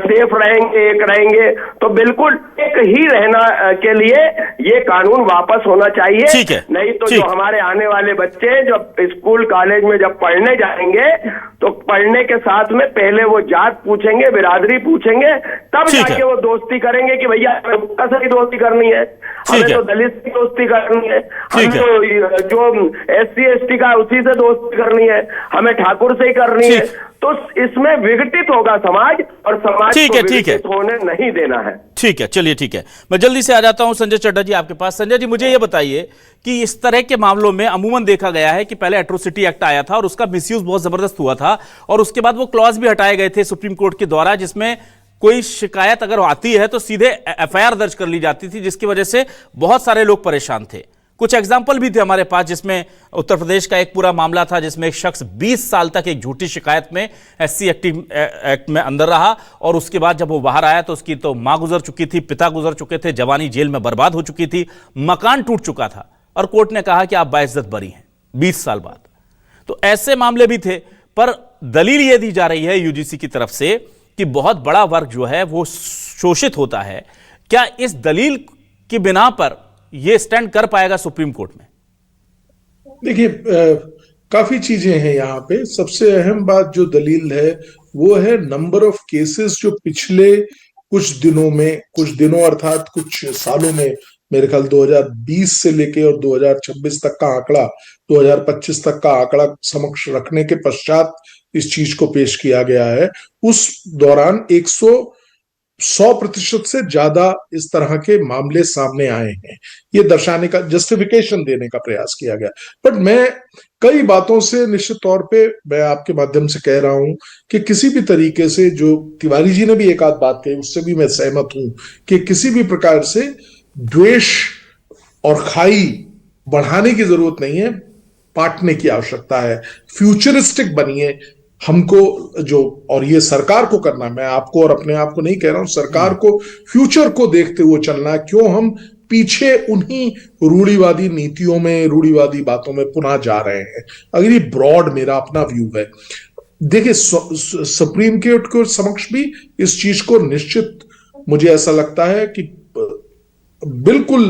सेफ रहेंगे, एक रहेंगे, तो बिल्कुल एक ही रहना के लिए ये कानून वापस होना चाहिए। नहीं तो जो हमारे आने वाले बच्चे जब स्कूल कॉलेज में जब पढ़ने जाएंगे तो पढ़ने के साथ में पहले वो जात पूछेंगे, बिरादरी पूछेंगे, तब जाके वो दोस्ती करेंगे कि भैया हमें से ही दोस्ती करनी है, हमें तो दलित से दोस्ती करनी है, हमें तो जो SC ST का उसी से दोस्ती करनी है, हमें ठाकुर से ही करनी है। तो इसमें विघटित होगा समाज, और समाज को विघटित होने नहीं देना है। ठीक है, चलिए ठीक है, मैं जल्दी से आ जाता हूं संजय चड्ढा जी आपके पास। संजय जी, मुझे ये बताइए कि इस तरह के मामलों में अमूमन देखा गया है कि पहले एट्रोसिटी एक्ट आया था और उसका मिसयूज बहुत जबरदस्त हुआ था, और उसके बाद वो क्लॉज भी हटाए गए थे सुप्रीम कोर्ट के द्वारा, जिसमें कोई शिकायत अगर आती है तो सीधे FIR दर्ज कर ली जाती थी, जिसकी वजह से बहुत सारे लोग परेशान थे। कुछ एग्जाम्पल भी थे हमारे पास, जिसमें उत्तर प्रदेश का एक पूरा मामला था जिसमें एक शख्स 20 साल तक एक झूठी शिकायत में SC एक्ट में अंदर रहा, और उसके बाद जब वो बाहर आया तो उसकी तो मां गुजर चुकी थी, पिता गुजर चुके थे, जवानी जेल में बर्बाद हो चुकी थी, मकान टूट चुका था, और कोर्ट ने कहा कि आप बाइज्जत बरी हैं 20 साल बाद। तो ऐसे मामले भी थे, पर दलील यह दी जा रही है यूजीसी की तरफ से कि बहुत बड़ा वर्ग जो है वो शोषित होता है। क्या इस दलील की बिना पर यह स्टैंड कर पाएगा सुप्रीम कोर्ट में? देखिए, काफी चीजें हैं यहाँ पे। सबसे अहम बात जो दलील है वो है नंबर ऑफ केसेस जो पिछले कुछ दिनों अर्थात कुछ सालों में, मेरे ख्याल 2020 से लेके और 2026 तक का आंकड़ा, 2025 तक का आंकड़ा समक्ष रखने के पश्चात इस चीज को पेश किया गया है। उस दौरान 100% से ज्यादा इस तरह के मामले सामने आए हैं। ये दर्शाने का, जस्टिफिकेशन देने का प्रयास किया गया। बट मैं कई बातों से निश्चित तौर पे मैं आपके माध्यम से कह रहा हूं कि किसी भी तरीके से, जो तिवारी जी ने भी एक आध बात कही उससे भी मैं सहमत हूं, कि किसी भी प्रकार से द्वेष और खाई बढ़ाने की जरूरत नहीं है, बांटने की आवश्यकता है। फ्यूचरिस्टिक बनिए हमको जो, और ये सरकार को करना, मैं आपको और अपने आप को नहीं कह रहा हूं, सरकार को फ्यूचर को देखते हुए चलना है। क्यों हम पीछे उन्हीं रूढ़िवादी नीतियों में, रूढ़िवादी बातों में पुनः जा रहे हैं? अगर ये ब्रॉड मेरा अपना व्यू है। देखिए, सुप्रीम कोर्ट के समक्ष भी इस चीज को निश्चित, मुझे ऐसा लगता है कि बिल्कुल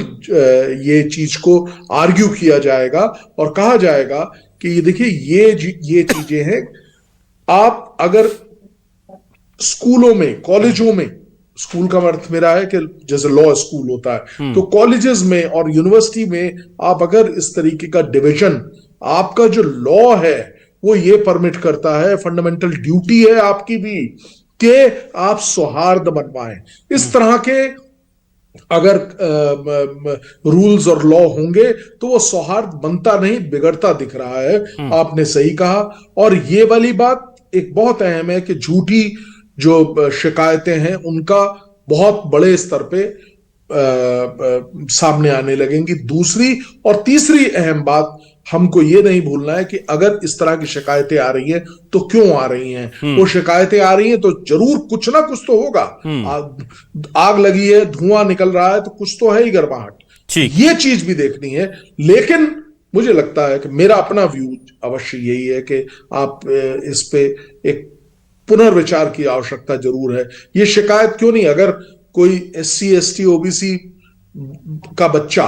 ये चीज को आर्ग्यू किया जाएगा और कहा जाएगा कि ये देखिए, ये चीजें हैं। आप अगर स्कूलों में, कॉलेजों में, स्कूल का अर्थ मेरा है कि जैसे लॉ स्कूल होता है, तो कॉलेजेस में और यूनिवर्सिटी में आप अगर इस तरीके का डिवीजन, आपका जो लॉ है वो ये परमिट करता है, फंडामेंटल ड्यूटी है आपकी भी, कि आप सौहार्द बनवाएं। इस तरह के अगर रूल्स और लॉ होंगे तो वो सौहार्द बनता नहीं, बिगड़ता दिख रहा है। आपने सही कहा। और ये वाली बात एक बहुत अहम है कि झूठी जो शिकायतें हैं उनका बहुत बड़े स्तर पे सामने आने लगेंगी। दूसरी और तीसरी अहम बात, हमको ये नहीं भूलना है कि अगर इस तरह की शिकायतें आ रही हैं तो क्यों आ रही हैं। वो शिकायतें आ रही हैं तो जरूर कुछ ना कुछ तो होगा। आग लगी है, धुआं निकल रहा है, तो कुछ तो है ही गर्माहट। ये चीज भी देखनी है। लेकिन मुझे लगता है कि मेरा अपना व्यू अवश्य यही है कि आप इस पे एक पुनर्विचार की आवश्यकता जरूर है। ये शिकायत क्यों नहीं, अगर कोई SC ST OBC का बच्चा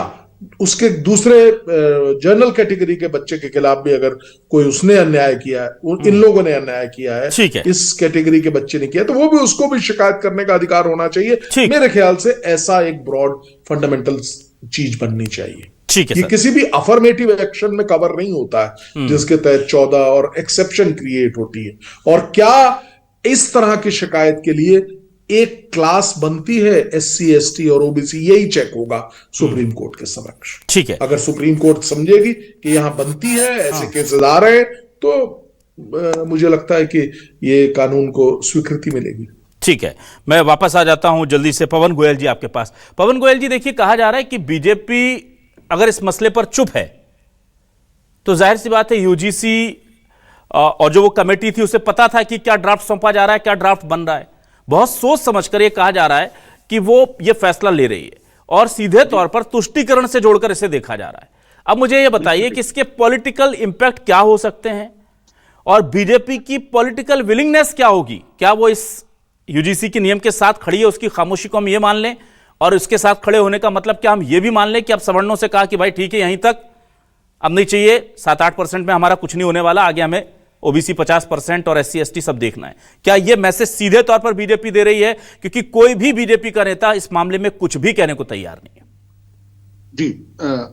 उसके दूसरे जनरल कैटेगरी के बच्चे के खिलाफ भी अगर कोई उसने अन्याय किया है, इन लोगों ने अन्याय किया है, इस कैटेगरी के बच्चे ने किया, तो वो भी उसको भी शिकायत करने का अधिकार होना चाहिए। मेरे ख्याल से ऐसा एक ब्रॉड फंडामेंटल चीज बननी चाहिए। ये किसी भी अफर्मेटिव एक्शन में कवर नहीं होता है जिसके तहत 14 और एक्सेप्शन क्रिएट होती है। और क्या इस तरह की शिकायत के लिए एक क्लास बनती है SC ST और OBC, यही चेक होगा सुप्रीम कोर्ट के समक्ष। ठीक है, अगर सुप्रीम कोर्ट समझेगी कि यहां बनती है, ऐसे केसेस आ रहे हैं, तो मुझे लगता है कि ये कानून को स्वीकृति मिलेगी। ठीक है, मैं वापस आ जाता हूं जल्दी से पवन गोयल जी आपके पास। पवन गोयल जी, देखिए कहा जा रहा है कि बीजेपी अगर इस मसले पर चुप है तो जाहिर सी बात है UGC और जो वो कमेटी थी उसे पता था कि क्या ड्राफ्ट सौंपा जा रहा है, क्या ड्राफ्ट बन रहा है। बहुत सोच समझकर यह कहा जा रहा है कि वो ये फैसला ले रही है और सीधे तौर पर तुष्टीकरण से जोड़कर इसे देखा जा रहा है। अब मुझे यह बताइए कि इसके पॉलिटिकल इंपैक्ट क्या हो सकते हैं और बीजेपी की पॉलिटिकल विलिंगनेस क्या होगी। क्या वो इस UGC के नियम के साथ खड़ी है, उसकी खामोशी को हम ये मान लें, और उसके साथ खड़े होने का मतलब क्या हम ये भी मान लें कि अब सवर्णों से कहा कि भाई ठीक है यहीं तक, अब नहीं चाहिए, 7-8% में हमारा कुछ नहीं होने वाला, आगे हमें OBC 50% और SC ST सब देखना है। क्या यह मैसेज सीधे तौर पर बीजेपी दे रही है? क्योंकि कोई भी बीजेपी का नेता इस मामले में कुछ भी कहने को तैयार नहीं है। जी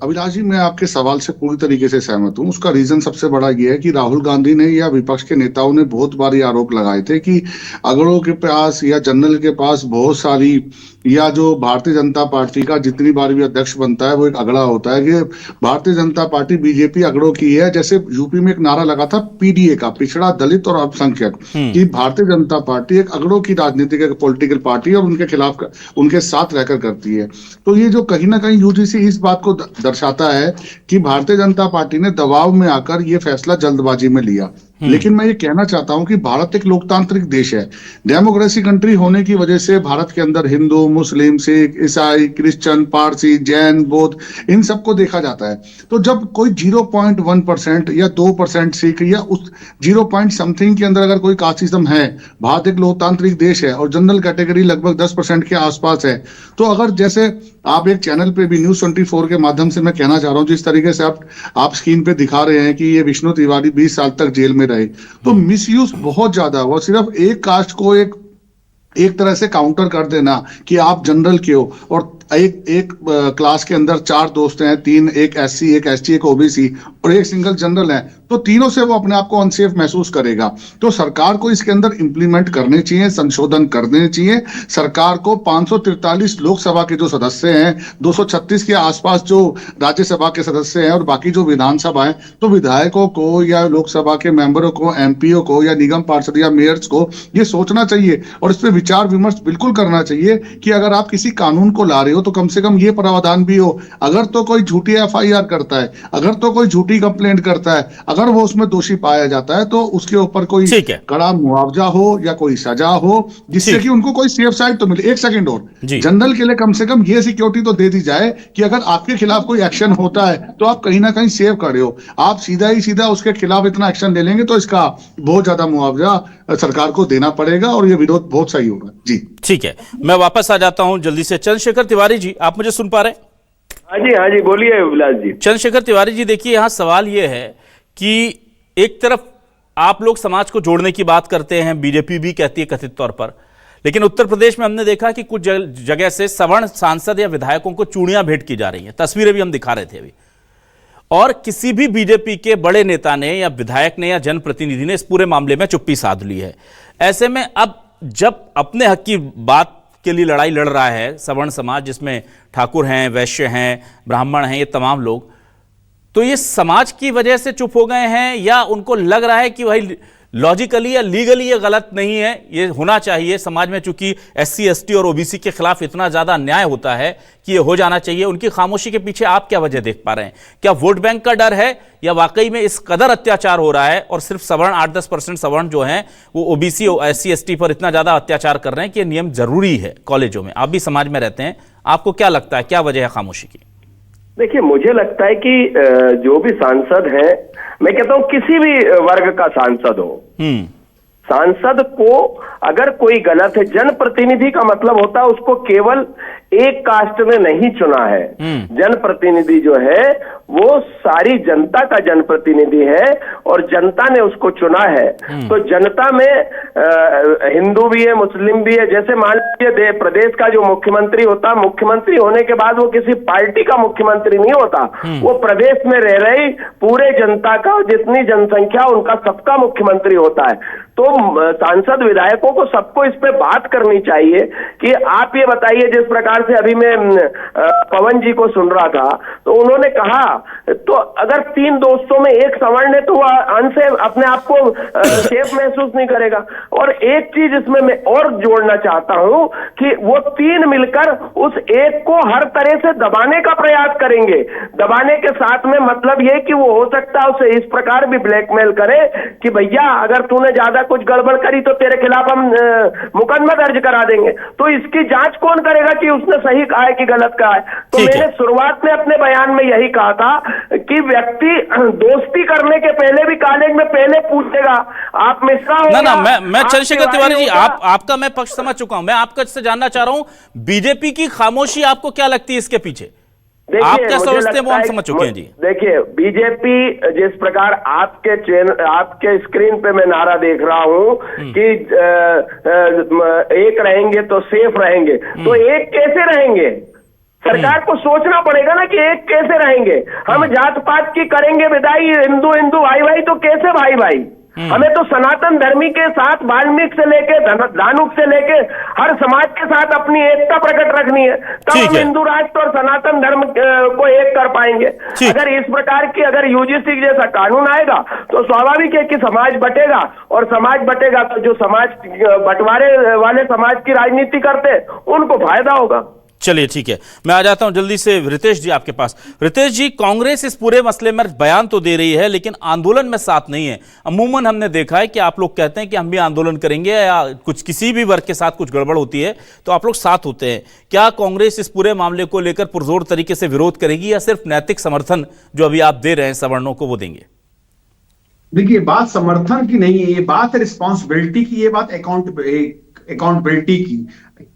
अभिलाष जी, मैं आपके सवाल से पूरी तरीके से सहमत हूं। उसका रीजन सबसे बड़ा यह है कि राहुल गांधी ने या विपक्ष के नेताओं ने बहुत बार ये आरोप लगाए थे कि अगड़ों के पास या जनरल के पास बहुत सारी, या जो भारतीय जनता पार्टी का जितनी बार भी अध्यक्ष बनता है वो एक अगड़ा होता है कि भारतीय जनता पार्टी बीजेपी अगड़ों की है। जैसे यूपी में एक नारा लगा था PDA का, पिछड़ा दलित और अल्पसंख्यक, कि भारतीय जनता पार्टी एक अगड़ों की राजनीतिक पॉलिटिकल पार्टी है और उनके खिलाफ उनके साथ रहकर करती है। तो ये जो कहीं ना कहीं UGC इस बात को दर्शाता है कि भारतीय जनता पार्टी ने दबाव में आकर ये फैसला जल्दबाजी में लिया। लेकिन मैं ये कहना चाहता हूं कि भारत एक लोकतांत्रिक देश है। डेमोक्रेसी कंट्री होने की वजह से भारत के अंदर हिंदू, मुस्लिम, सिख, ईसाई, क्रिश्चियन, पारसी, जैन, बौद्ध, इन सबको देखा जाता है। तो जब कोई 0.1% या 2% सिख या उस 0. समथिंग के अंदर अगर कोई कास्टिज्म है, भारत एक लोकतांत्रिक देश है और जनरल कैटेगरी लगभग 10% के आसपास है, तो अगर जैसे आप एक चैनल पे भी News 24 के माध्यम से मैं कहना चाह रहा हूं, जिस तरीके से आप स्क्रीन पे दिखा रहे हैं कि ये विष्णु तिवारी 20 साल तक जेल में रहे, तो मिसयूज बहुत ज्यादा हुआ। सिर्फ एक कास्ट को एक तरह से काउंटर कर देना कि आप जनरल के हो, और एक क्लास के अंदर 4 दोस्त हैं, 3, एक SC, एक ST, एक OBC और एक सिंगल जनरल है, तो तीनों से वो अपने आप को अनसेफ महसूस करेगा। तो सरकार को इसके अंदर इंप्लीमेंट करने चाहिए, संशोधन करने चाहिए। सरकार को 543 लोकसभा के जो सदस्य हैं, 236 के आसपास जो राज्यसभा के सदस्य हैं और बाकी जो विधानसभा है, तो विधायकों को या लोकसभा के मेंबरों को, MPओ को या निगम पार्षद या मेयर्स को ये सोचना चाहिए और इस पर विचार विमर्श बिल्कुल करना चाहिए कि अगर आप किसी कानून को ला रहे हो तो कम से कम ये प्रावधान भी हो, अगर तो कोई झूठी FIR करता है, अगर तो कोई झूठी कंप्लेंट करता है, अगर वो उसमें दोषी पाया जाता है तो उसके ऊपर कोई कड़ा मुआवजा हो या कोई सजा हो, जिससे कि उनको कोई सेफ साइड तो मिले। एक सेकंड और, जनरल के लिए कम से कम ये सिक्योरिटी तो दे दी जाए कि अगर आपके खिलाफ कोई एक्शन होता है तो आप कहीं ना कहीं सेव खड़े हो। आप सीधा ही सीधा उसके खिलाफ इतना एक्शन ले लेंगे तो इसका बहुत ज्यादा मुआवजा सरकार को देना पड़ेगा और ये विरोध बहुत सही होगा। जी ठीक है, मैं वापस आ जाता हूं जल्दी से। चंद्रशेखर तिवारी जी, आप मुझे सुन पा रहे हैं? हाँ जी बोलिए विलास जी। चंद्रशेखर तिवारी जी, देखिए यहां सवाल यह है कि एक तरफ आप लोग समाज को जोड़ने की बात करते हैं, बीजेपी भी कहती है कथित तौर पर, लेकिन उत्तर प्रदेश में हमने देखा कि कुछ जगह से सवर्ण सांसद या विधायकों को चूड़ियां भेंट की जा रही हैं, तस्वीरें भी हम दिखा रहे थे अभी, और किसी भी बीजेपी के बड़े नेता ने या विधायक ने या जनप्रतिनिधि ने इस पूरे मामले में चुप्पी साध ली है। ऐसे में अब जब अपने हक की बात के लिए लड़ाई लड़ रहा है सवर्ण समाज, जिसमें ठाकुर हैं, वैश्य हैं, ब्राह्मण हैं, ये तमाम लोग, तो ये समाज की वजह से चुप हो गए हैं या उनको लग रहा है कि भाई लॉजिकली या लीगली ये गलत नहीं है, ये होना चाहिए समाज में, चूंकि SC ST और OBC के खिलाफ इतना ज्यादा अन्याय होता है कि ये हो जाना चाहिए। उनकी खामोशी के पीछे आप क्या वजह देख पा रहे हैं? क्या वोट बैंक का डर है या वाकई में इस कदर अत्याचार हो रहा है और सिर्फ सवर्ण 8-10% सवर्ण जो हैं वो OBC और SC ST पर इतना ज्यादा अत्याचार कर रहे हैं कि ये नियम जरूरी है कॉलेजों में? आप भी समाज में रहते हैं, आपको क्या लगता है क्या वजह है खामोशी की? देखिए, मुझे लगता है कि जो भी सांसद है, मैं कहता हूं किसी भी वर्ग का सांसद हो, सांसद को अगर कोई गलत है, जनप्रतिनिधि का मतलब होता है उसको केवल एक कास्ट ने नहीं चुना है। जनप्रतिनिधि जो है वो सारी जनता का जनप्रतिनिधि है और जनता ने उसको चुना है। तो जनता में हिंदू भी है, मुस्लिम भी है। जैसे मान लीजिए प्रदेश का जो मुख्यमंत्री होता है, मुख्यमंत्री होने के बाद वो किसी पार्टी का मुख्यमंत्री नहीं होता, वो प्रदेश में रह रही पूरे जनता का, जितनी जनसंख्या उनका सबका मुख्यमंत्री होता है। तो सांसद विधायकों को सबको इस पे बात करनी चाहिए कि आप ये बताइए, जिस प्रकार से अभी मैं पवन जी को सुन रहा था तो उन्होंने कहा, तो अगर 3 दोस्तों में एक सवर्ण है तो वह अंश से अपने आप को सेफ महसूस नहीं करेगा। और एक चीज इसमें मैं और जोड़ना चाहता हूं कि वो 3 मिलकर उस एक को हर तरह से दबाने का प्रयास करेंगे। दबाने के साथ में मतलब ये कि वो हो सकता है उसे इस प्रकार भी ब्लैकमेल करे कि भैया अगर तूने ज्यादा कुछ गड़बड़ करी तो तेरे खिलाफ हम मुकदमा दर्ज करा देंगे। तो इसकी जांच कौन करेगा कि उसने सही कहा है कि गलत कहा है? तो मैंने शुरुआत में अपने बयान में यही कहा था कि व्यक्ति दोस्ती करने के पहले भी कॉलेज में पहले पूछेगा आप मिश्रा हो ना, मैं चंद्रशेखर तिवारी जी आपका मैं पक्ष समझ चुका हूं। मैं आपका से जानना चाह रहा हूं, बीजेपी की खामोशी आपको क्या लगती है इसके पीछे? आप क्या समझते हैं वो हम समझ चुके हैं जी। देखिए, बीजेपी जिस प्रकार आपके स्क्रीन पे मैं नारा देख रहा हूं कि एक रहेंगे तो सेफ रहेंगे, तो एक कैसे रहेंगे? सरकार को सोचना पड़ेगा ना कि एक कैसे रहेंगे। हम जात पात की करेंगे विदाई, हिंदू हिंदू भाई भाई, तो कैसे भाई भाई? हमें तो सनातन धर्मी के साथ वाल्मीकि से लेके धानुक से लेके हर समाज के साथ अपनी एकता प्रकट रखनी है, तब हम हिंदू राष्ट्र और सनातन धर्म को एक कर पाएंगे। अगर इस प्रकार की अगर UGC जैसा कानून आएगा तो स्वाभाविक है कि समाज बटेगा, और समाज बटेगा तो जो समाज बंटवारे वाले समाज की राजनीति करते उनको फायदा होगा। चलिए ठीक है, मैं आ जाता हूं जल्दी से रितेश जी आपके पास। रितेश जी, कांग्रेस इस पूरे मसले में बयान तो दे रही है लेकिन आंदोलन में साथ नहीं है। अमूमन हमने देखा है कि आप लोग कहते हैं कि हम भी आंदोलन करेंगे या कुछ किसी भी वर्ग के साथ कुछ गड़बड़ होती है तो आप लोग साथ होते हैं। क्या कांग्रेस इस पूरे मामले को लेकर पुरजोर तरीके से विरोध करेगी या सिर्फ नैतिक समर्थन जो अभी आप दे रहे हैं सवर्णों को वो देंगे? देखिए, बात समर्थन की नहीं है, ये बात रिस्पॉन्सिबिलिटी की, ये बात अकाउंटेबिलिटी की।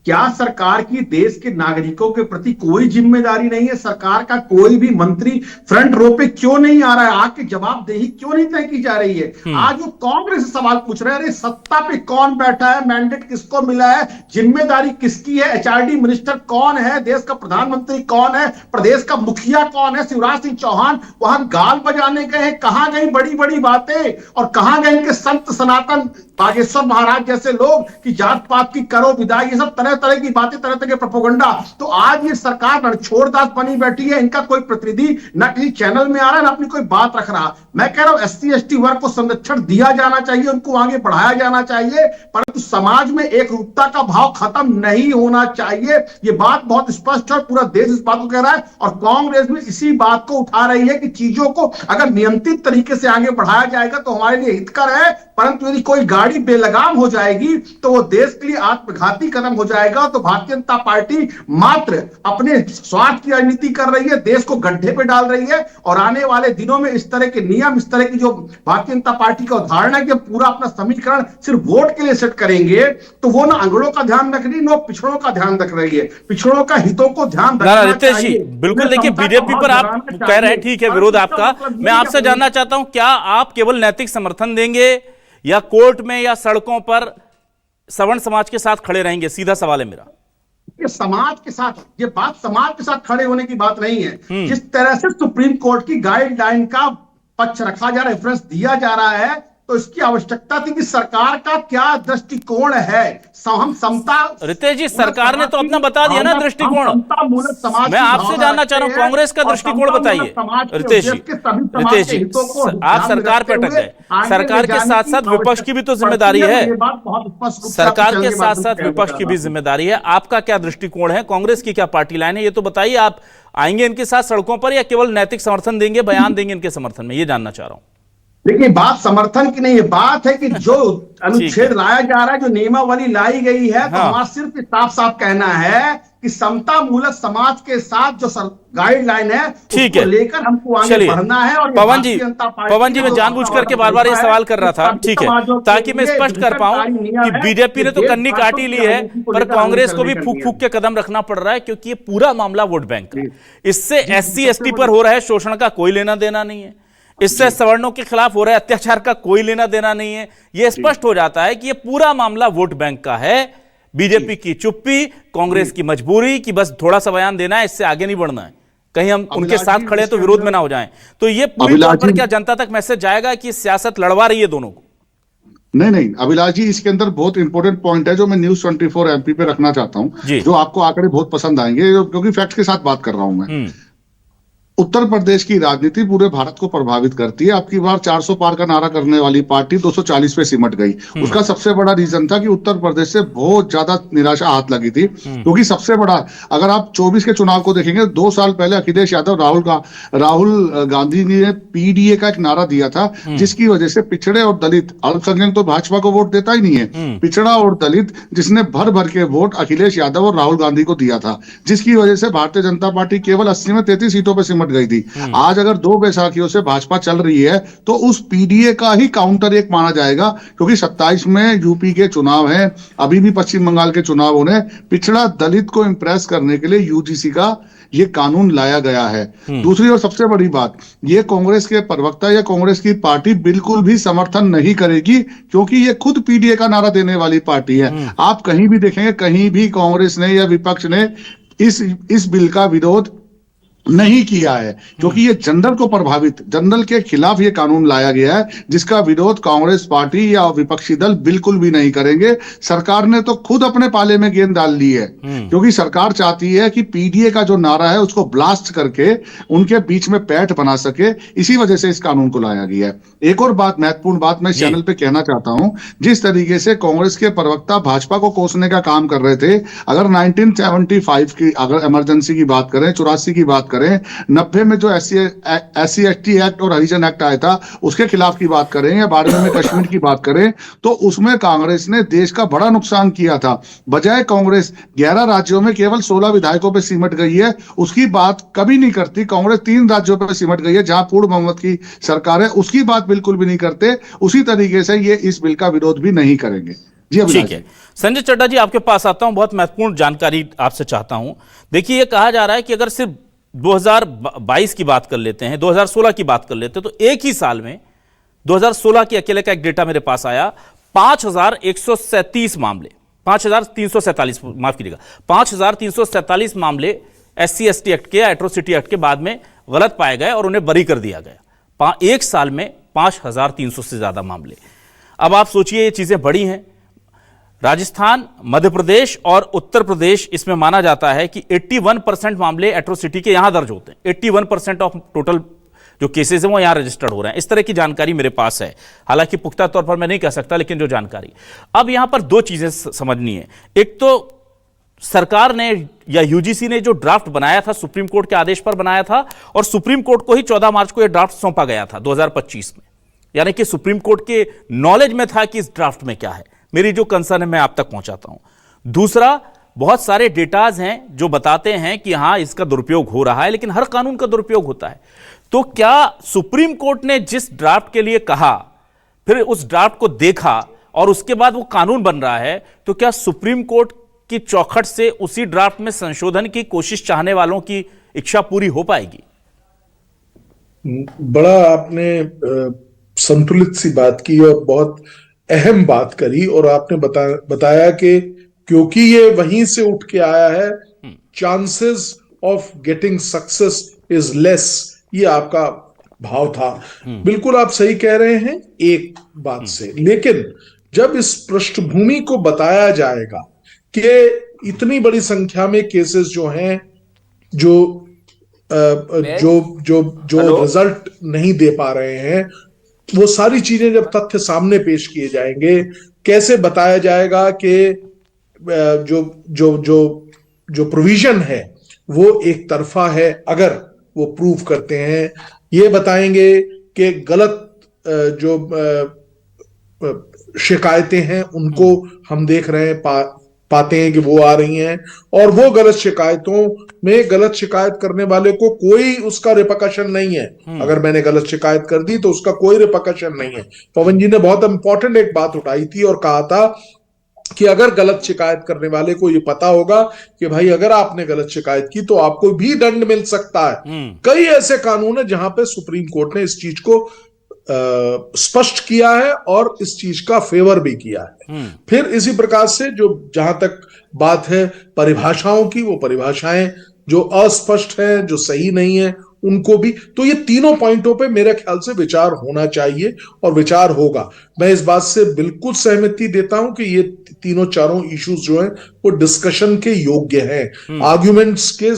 क्या सरकार की देश के नागरिकों के प्रति कोई जिम्मेदारी नहीं है? सरकार का कोई भी मंत्री फ्रंट रो पे क्यों नहीं आ रहा है? आके जवाबदेही क्यों नहीं तय की जा रही है? आज वो कांग्रेस से सवाल पूछ रहे हैं, अरे सत्ता पे कौन बैठा है, मैंडेट किसको मिला है, जिम्मेदारी किसकी है, HRD मिनिस्टर कौन है, देश का प्रधानमंत्री कौन है, प्रदेश का मुखिया कौन है? शिवराज सिंह चौहान वहां गाल बजाने गए हैं, कहां गई बड़ी बड़ी बातें, और कहां गए इनके संत सनातन बागेश्वर महाराज जैसे लोग कि जात पात की करो विदाई, ये सब तरह तरह की बातें, तरह तरह के प्रोपोगंडा। तो आज ये सरकार रणछोड़दास बनी बैठी है, इनका कोई प्रतिनिधि न किसी चैनल में आ रहा है, न अपनी कोई बात रख रहा। मैं कह रहा हूं SC ST वर्ग को संरक्षण दिया जाना चाहिए, उनको आगे बढ़ाया जाना चाहिए, परंतु समाज में एक रूपता का भाव खत्म नहीं होना चाहिए। ये बात बहुत स्पष्ट है और पूरा देश इस बात को कह रहा है, और कांग्रेस भी इसी बात को उठा रही है कि चीजों को अगर नियंत्रित तरीके से आगे बढ़ाया जाएगा तो हमारे लिए हितकर है, परंतु यदि कोई गाड़ी बेलगाम हो जाएगी तो वो देश के लिए आत्मघाती कदम हो जाएगा। तो भारतीय जनता पार्टी मात्र अपने स्वार्थ की राजनीति कर रही है, देश को गड्ढे पे डाल रही है, और आने वाले दिनों में इस तरह के नियम, इस तरह की जो भारतीय जनता पार्टी का उदाहरण है कि पूरा अपना समीकरण सिर्फ वोट के लिए सेट करेंगे, तो वो ना अंगड़ों का ध्यान रख रही, ना पिछड़ों का ध्यान रख रही है। पिछड़ों का हितों को ध्यान रखना चाहिए। बिल्कुल, देखिए बीजेपी पर आप कह रहे हैं, ठीक है, विरोध आपका। मैं आपसे जानना चाहता हूं, क्या आप केवल नैतिक समर्थन देंगे या कोर्ट में या सड़कों पर सवर्ण समाज के साथ खड़े रहेंगे? सीधा सवाल है मेरा। ये समाज के साथ, ये बात समाज के साथ खड़े होने की बात नहीं है। जिस तरह से सुप्रीम कोर्ट की गाइडलाइन का पक्ष रखा जा रहा है, रेफरेंस दिया जा रहा है, तो इसकी आवश्यकता थी कि सरकार का क्या दृष्टिकोण है। हम समता, रितेश जी, सरकार ने तो अपना बता दिया ना दृष्टिकोण। मैं आपसे जानना चाह रहा हूं, कांग्रेस का दृष्टिकोण बताइए रितेश जी। रितेश जी, आप सरकार पे अटक गए, सरकार के साथ साथ विपक्ष की भी तो जिम्मेदारी है, सरकार के साथ साथ विपक्ष की भी जिम्मेदारी है। आपका क्या दृष्टिकोण है, कांग्रेस की क्या पार्टी लाइन है, ये तो बताइए। आप आएंगे इनके साथ सड़कों पर या केवल नैतिक समर्थन देंगे, बयान देंगे इनके समर्थन में, ये जानना चाह रहा हूं। देखिए, बात समर्थन की नहीं है, बात है कि जो अनुच्छेद लाया जा रहा है, जो नियमावली लाई गई है, तो हमारा सिर्फ साफ साफ कहना है कि समता मूलक समाज के साथ जो गाइडलाइन है, उसको लेकर हमको आगे बढ़ना है। और पवन जी, मैं जानबूझ करके बार बार ये सवाल कर रहा था, ठीक है, ताकि मैं स्पष्ट कर पाऊं कि बीजेपी ने तो कन्नी काटी ली है, पर कांग्रेस को भी फूक फूक के कदम रखना पड़ रहा है, क्योंकि ये पूरा मामला वोट बैंक का, इससे SC/ST पर हो रहा है शोषण का कोई लेना देना नहीं है, इससे सवर्णों के खिलाफ हो रहा है अत्याचार का कोई लेना देना नहीं है। यह स्पष्ट हो जाता है कि यह पूरा मामला वोट बैंक का है। बीजेपी की चुप्पी, कांग्रेस की मजबूरी कि बस थोड़ा सा बयान देना है, इससे आगे नहीं बढ़ना है, कहीं हम उनके साथ खड़े तो विरोध में ना हो जाएं। तो ये पूरी तौर पर क्या जनता तक मैसेज जाएगा कि सियासत लड़वा रही है दोनों को? नहीं अभिलाष जी, इसके अंदर बहुत इंपॉर्टेंट पॉइंट है जो मैं न्यूज़ 24 MP पे रखना चाहता हूं, जो आपको आंकड़े बहुत पसंद आएंगे, क्योंकि फैक्ट के साथ बात कर रहा हूं मैं। उत्तर प्रदेश की राजनीति पूरे भारत को प्रभावित करती है। आपकी बार 400 पार का नारा करने वाली पार्टी 240 पे सिमट गई। उसका सबसे बड़ा रीजन था कि उत्तर प्रदेश से बहुत ज्यादा निराशा हाथ लगी थी, क्योंकि सबसे बड़ा, अगर आप 24 के चुनाव को देखेंगे, 2 साल पहले अखिलेश यादव, राहुल गांधी ने PDA का एक नारा दिया था, जिसकी वजह से पिछड़े और दलित, अल्पसंख्यक तो भाजपा को वोट देता ही नहीं है, पिछड़ा और दलित, जिसने भर भर के वोट अखिलेश यादव और राहुल गांधी को दिया था, जिसकी वजह से भारतीय जनता पार्टी केवल 80 में 33 सीटों पर सिमट गई थी। आज अगर 2 बैसाखियों से भाजपा चल रही है, तो उस PDA का ही काउंटर एक माना जाएगा, क्योंकि 27 में यूपी के चुनाव हैं, अभी भी पश्चिम बंगाल के चुनाव होने, पिछड़ा दलित को इंप्रेस करने के लिए UGC का ये कानून लाया गया है। दूसरी और सबसे बड़ी बात, ये कांग्रेस के प्रवक्ता या कांग्रेस की पार्टी बिल्कुल भी समर्थन नहीं करेगी, क्योंकि ये खुद PDA का नारा देने वाली पार्टी है। आप कहीं भी देखेंगे, कहीं भी कांग्रेस ने या विपक्ष ने इस बिल का विरोध नहीं किया है, क्योंकि ये जनरल को प्रभावित, जनरल के खिलाफ ये कानून लाया गया है, जिसका विरोध कांग्रेस पार्टी या विपक्षी दल बिल्कुल भी नहीं करेंगे। सरकार ने तो खुद अपने पाले में गेंद डाल ली है, क्योंकि सरकार चाहती है कि PDA का जो नारा है उसको ब्लास्ट करके उनके बीच में पैठ बना सके, इसी वजह से इस कानून को लाया गया है। एक और बात, महत्वपूर्ण बात मैं इस चैनल पे कहना चाहता हूं, जिस तरीके से कांग्रेस के प्रवक्ता भाजपा को कोसने का काम कर रहे थे, अगर 1975 की अगर इमरजेंसी की बात करें, 84 की बात करें, 90 में जो SC/ST एक्ट और हरिजन एक्ट आया था उसके खिलाफ की बात करें, या 12 में कश्मीर की बात करें, तो उसमें कांग्रेस ने देश का बड़ा नुकसान किया था। बजाय कांग्रेस 11 राज्यों में केवल 16 विधायकों पर सिमट गई है, उसकी बात कभी नहीं करती। कांग्रेस 3 राज्यों पर सिमट गई है जहां पूर्ण बहुमत की सरकार है, उसकी बात बिल्कुल भी नहीं करते। उसी तरीके से ये इस बिल का विरोध भी नहीं करेंगे। ठीक है, संजय चड्ढा जी आपके पास आता हूं, बहुत महत्वपूर्ण जानकारी आपसे चाहता हूं। देखिए, ये कहा जा रहा है कि अगर सिर्फ 2022 की बात कर लेते हैं, 2016 की बात कर लेते हैं, तो एक ही साल में 2016 के अकेले का एक डेटा मेरे पास आया, 5137 मामले, 5347, माफ कीजिएगा, 5347 मामले SC/ST एक्ट के, एट्रोसिटी एक्ट के बाद में गलत पाए गए और उन्हें बरी कर दिया गया। एक साल में 5300 से ज्यादा मामले। अब आप सोचिए, ये चीजें बड़ी हैं। राजस्थान, मध्य प्रदेश और उत्तर प्रदेश, इसमें माना जाता है कि 81% मामले एट्रोसिटी के यहां दर्ज होते हैं। 81% ऑफ टोटल जो केसेस हैं वो यहां रजिस्टर्ड हो रहे हैं। इस तरह की जानकारी मेरे पास है, हालांकि पुख्ता तौर पर मैं नहीं कह सकता, लेकिन जो जानकारी। अब यहां पर 2 चीजें समझनी है। एक तो सरकार ने या UGC ने जो ड्राफ्ट बनाया था, सुप्रीम कोर्ट के आदेश पर बनाया था, और सुप्रीम कोर्ट को ही 14 मार्च को यह ड्राफ्ट सौंपा गया था 2025 में, यानी कि सुप्रीम कोर्ट के नॉलेज में था कि इस ड्राफ्ट में क्या है। मेरी जो कंसर्न है मैं आप तक पहुंचाता हूं। दूसरा, बहुत सारे डेटाज हैं जो बताते हैं कि हां, इसका दुरुपयोग हो रहा है, लेकिन हर कानून का दुरुपयोग होता है। तो क्या सुप्रीम कोर्ट ने जिस ड्राफ्ट के लिए कहा, फिर उस ड्राफ्ट को देखा और उसके बाद वो कानून बन रहा है, तो क्या सुप्रीम कोर्ट की चौखट से उसी ड्राफ्ट में संशोधन की कोशिश चाहने वालों की इच्छा पूरी हो पाएगी? बड़ा आपने संतुलित सी बात की और बहुत अहम बात करी, और आपने बताया कि क्योंकि ये वहीं से उठ के आया है, chances of getting success is less. ये आपका भाव था। बिल्कुल आप सही कह रहे हैं एक बात से, लेकिन जब इस पृष्ठभूमि को बताया जाएगा कि इतनी बड़ी संख्या में केसेस जो हैं जो रिजल्ट नहीं दे पा रहे हैं, वो सारी चीजें जब तथ्य सामने पेश किए जाएंगे, कैसे बताया जाएगा कि जो जो जो जो प्रोविजन है वो एक तरफा है, अगर वो प्रूव करते हैं, ये बताएंगे कि गलत जो शिकायतें हैं उनको हम देख रहे हैं, पाते हैं कि वो आ रही हैं, और वो गलत शिकायतों में गलत शिकायत करने वाले को कोई उसका रिपरकशन नहीं है। अगर मैंने गलत शिकायत कर दी तो उसका कोई रिपरकशन नहीं है। पवन जी ने बहुत इंपॉर्टेंट एक बात उठाई थी और कहा था कि अगर गलत शिकायत करने वाले को ये पता होगा कि भाई अगर आपने गलत शिकायत की तो आपको भी दंड मिल सकता है। कई ऐसे कानून है जहां पे सुप्रीम कोर्ट ने इस चीज को स्पष्ट किया है और इस चीज का फेवर भी किया है। फिर इसी प्रकार से जो जहां तक बात है परिभाषाओं की, वो परिभाषाएं जो अस्पष्ट है, जो सही नहीं है, उनको भी, तो ये तीनों पॉइंटों पे मेरे ख्याल से विचार होना चाहिए और विचार होगा। मैं इस बात से बिल्कुल सहमति देता हूं कि ये तीनों चारों इश्यूज जो हैं वो डिस्कशन के योग्य हैं। आर्ग्यूमेंट्स के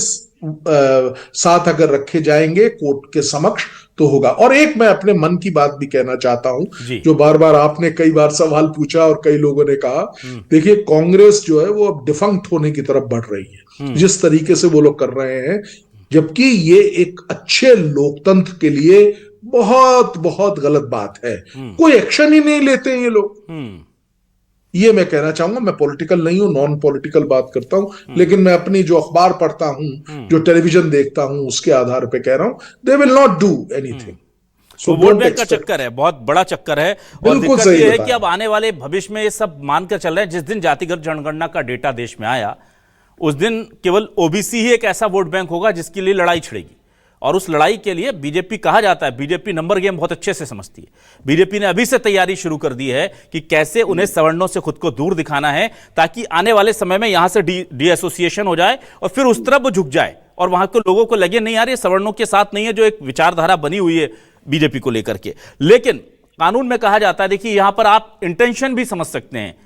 साथ अगर रखे जाएंगे कोर्ट के समक्ष तो होगा। और एक मैं अपने मन की बात भी कहना चाहता हूं, जो बार बार आपने कई बार सवाल पूछा और कई लोगों ने कहा, देखिए कांग्रेस जो है वो अब डिफंक्ट होने की तरफ बढ़ रही है जिस तरीके से वो लोग कर रहे हैं, जबकि ये एक अच्छे लोकतंत्र के लिए बहुत बहुत गलत बात है। कोई एक्शन ही नहीं लेते ये लोग। ये मैं कहना चाहूंगा, मैं पॉलिटिकल नहीं हूं, नॉन पॉलिटिकल बात करता हूं, लेकिन मैं अपनी जो अखबार पढ़ता हूं, जो टेलीविजन देखता हूं, उसके आधार पे कह रहा हूं, they will not do anything. तो वोट बैंक का चक्कर है, बहुत बड़ा चक्कर है। और दिक्कत यह है कि अब आने वाले भविष्य में ये सब मानकर चल रहे हैं, जिस दिन जातिगत जनगणना का डेटा देश में आया उस दिन केवल ओबीसी ही एक ऐसा वोट बैंक होगा जिसके लिए लड़ाई छिड़ेगी। और उस लड़ाई के लिए बीजेपी, कहा जाता है बीजेपी नंबर गेम बहुत अच्छे से समझती है। बीजेपी ने अभी से तैयारी शुरू कर दी है कि कैसे उन्हें सवर्णों से खुद को दूर दिखाना है, ताकि आने वाले समय में यहां से डी एसोसिएशन हो जाए और फिर उस तरफ वो झुक जाए और वहां के लोगों को लगे नहीं यार ये सवर्णों के साथ नहीं है, जो एक विचारधारा बनी हुई है बीजेपी को लेकर के। लेकिन कानून में कहा जाता है, देखिए यहां पर आप इंटेंशन भी समझ सकते हैं।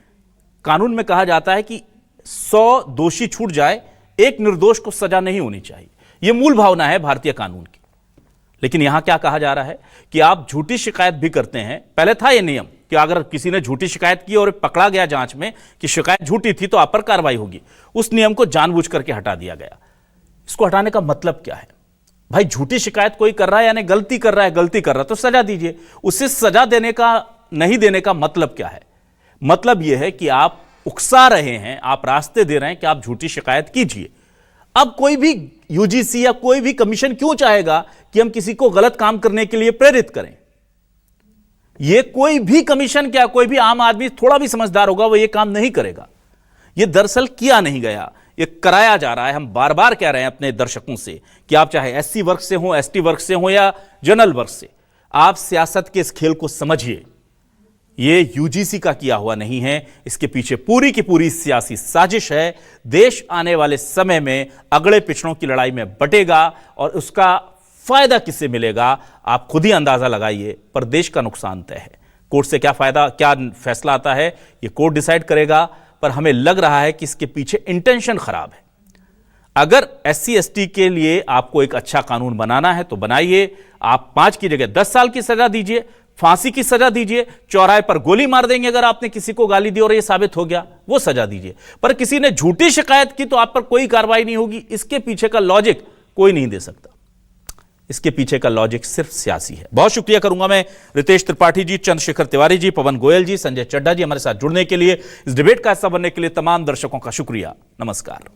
कानून में कहा जाता है कि 100 दोषी छूट जाए, एक निर्दोष को सजा नहीं होनी चाहिए। यह मूल भावना है भारतीय कानून की। लेकिन यहां क्या कहा जा रहा है कि आप झूठी शिकायत भी करते हैं। पहले था यह नियम कि अगर किसी ने झूठी शिकायत की और पकड़ा गया जांच में कि शिकायत झूठी थी तो आप पर कार्रवाई होगी। उस नियम को जानबूझ करके हटा दिया गया। इसको हटाने का मतलब क्या है? भाई झूठी शिकायत कोई कर रहा है यानी गलती कर रहा है तो सजा दीजिए। उसे सजा देने का नहीं देने का मतलब क्या है? मतलब यह है कि आप उकसा रहे हैं, आप रास्ते दे रहे हैं कि आप झूठी शिकायत कीजिए। अब कोई भी यूजीसी या कोई भी कमीशन क्यों चाहेगा कि हम किसी को गलत काम करने के लिए प्रेरित करें? यह कोई भी कमीशन क्या, कोई भी आम आदमी थोड़ा भी समझदार होगा वो यह काम नहीं करेगा। यह दरअसल किया नहीं गया, यह कराया जा रहा है। हम बार बार कह रहे हैं अपने दर्शकों से कि आप चाहे एससी वर्ग से हो, एसटी वर्ग से हो या जनरल वर्ग से, आप सियासत के इस खेल को समझिए। ये यूजीसी का किया हुआ नहीं है, इसके पीछे पूरी की पूरी सियासी साजिश है। देश आने वाले समय में अगड़े पिछड़ों की लड़ाई में बटेगा और उसका फायदा किससे मिलेगा आप खुद ही अंदाजा लगाइए, पर देश का नुकसान तय है। कोर्ट से क्या फायदा, क्या फैसला आता है ये कोर्ट डिसाइड करेगा, पर हमें लग रहा है कि इसके पीछे इंटेंशन खराब है। अगर एससी एसटी के लिए आपको एक अच्छा कानून बनाना है तो बनाइए। आप 5 की जगह 10 साल की सजा दीजिए, फांसी की सजा दीजिए। चौराहे पर गोली मार देंगे अगर आपने किसी को गाली दी और यह साबित हो गया, वो सजा दीजिए। पर किसी ने झूठी शिकायत की तो आप पर कोई कार्रवाई नहीं होगी। इसके पीछे का लॉजिक कोई नहीं दे सकता। इसके पीछे का लॉजिक सिर्फ सियासी है। बहुत शुक्रिया करूंगा मैं रितेश त्रिपाठी जी, चंद्रशेखर तिवारी जी, पवन गोयल जी, संजय चड्ढा जी हमारे साथ जुड़ने के लिए, इस डिबेट का हिस्सा बनने के लिए तमाम दर्शकों का शुक्रिया। नमस्कार।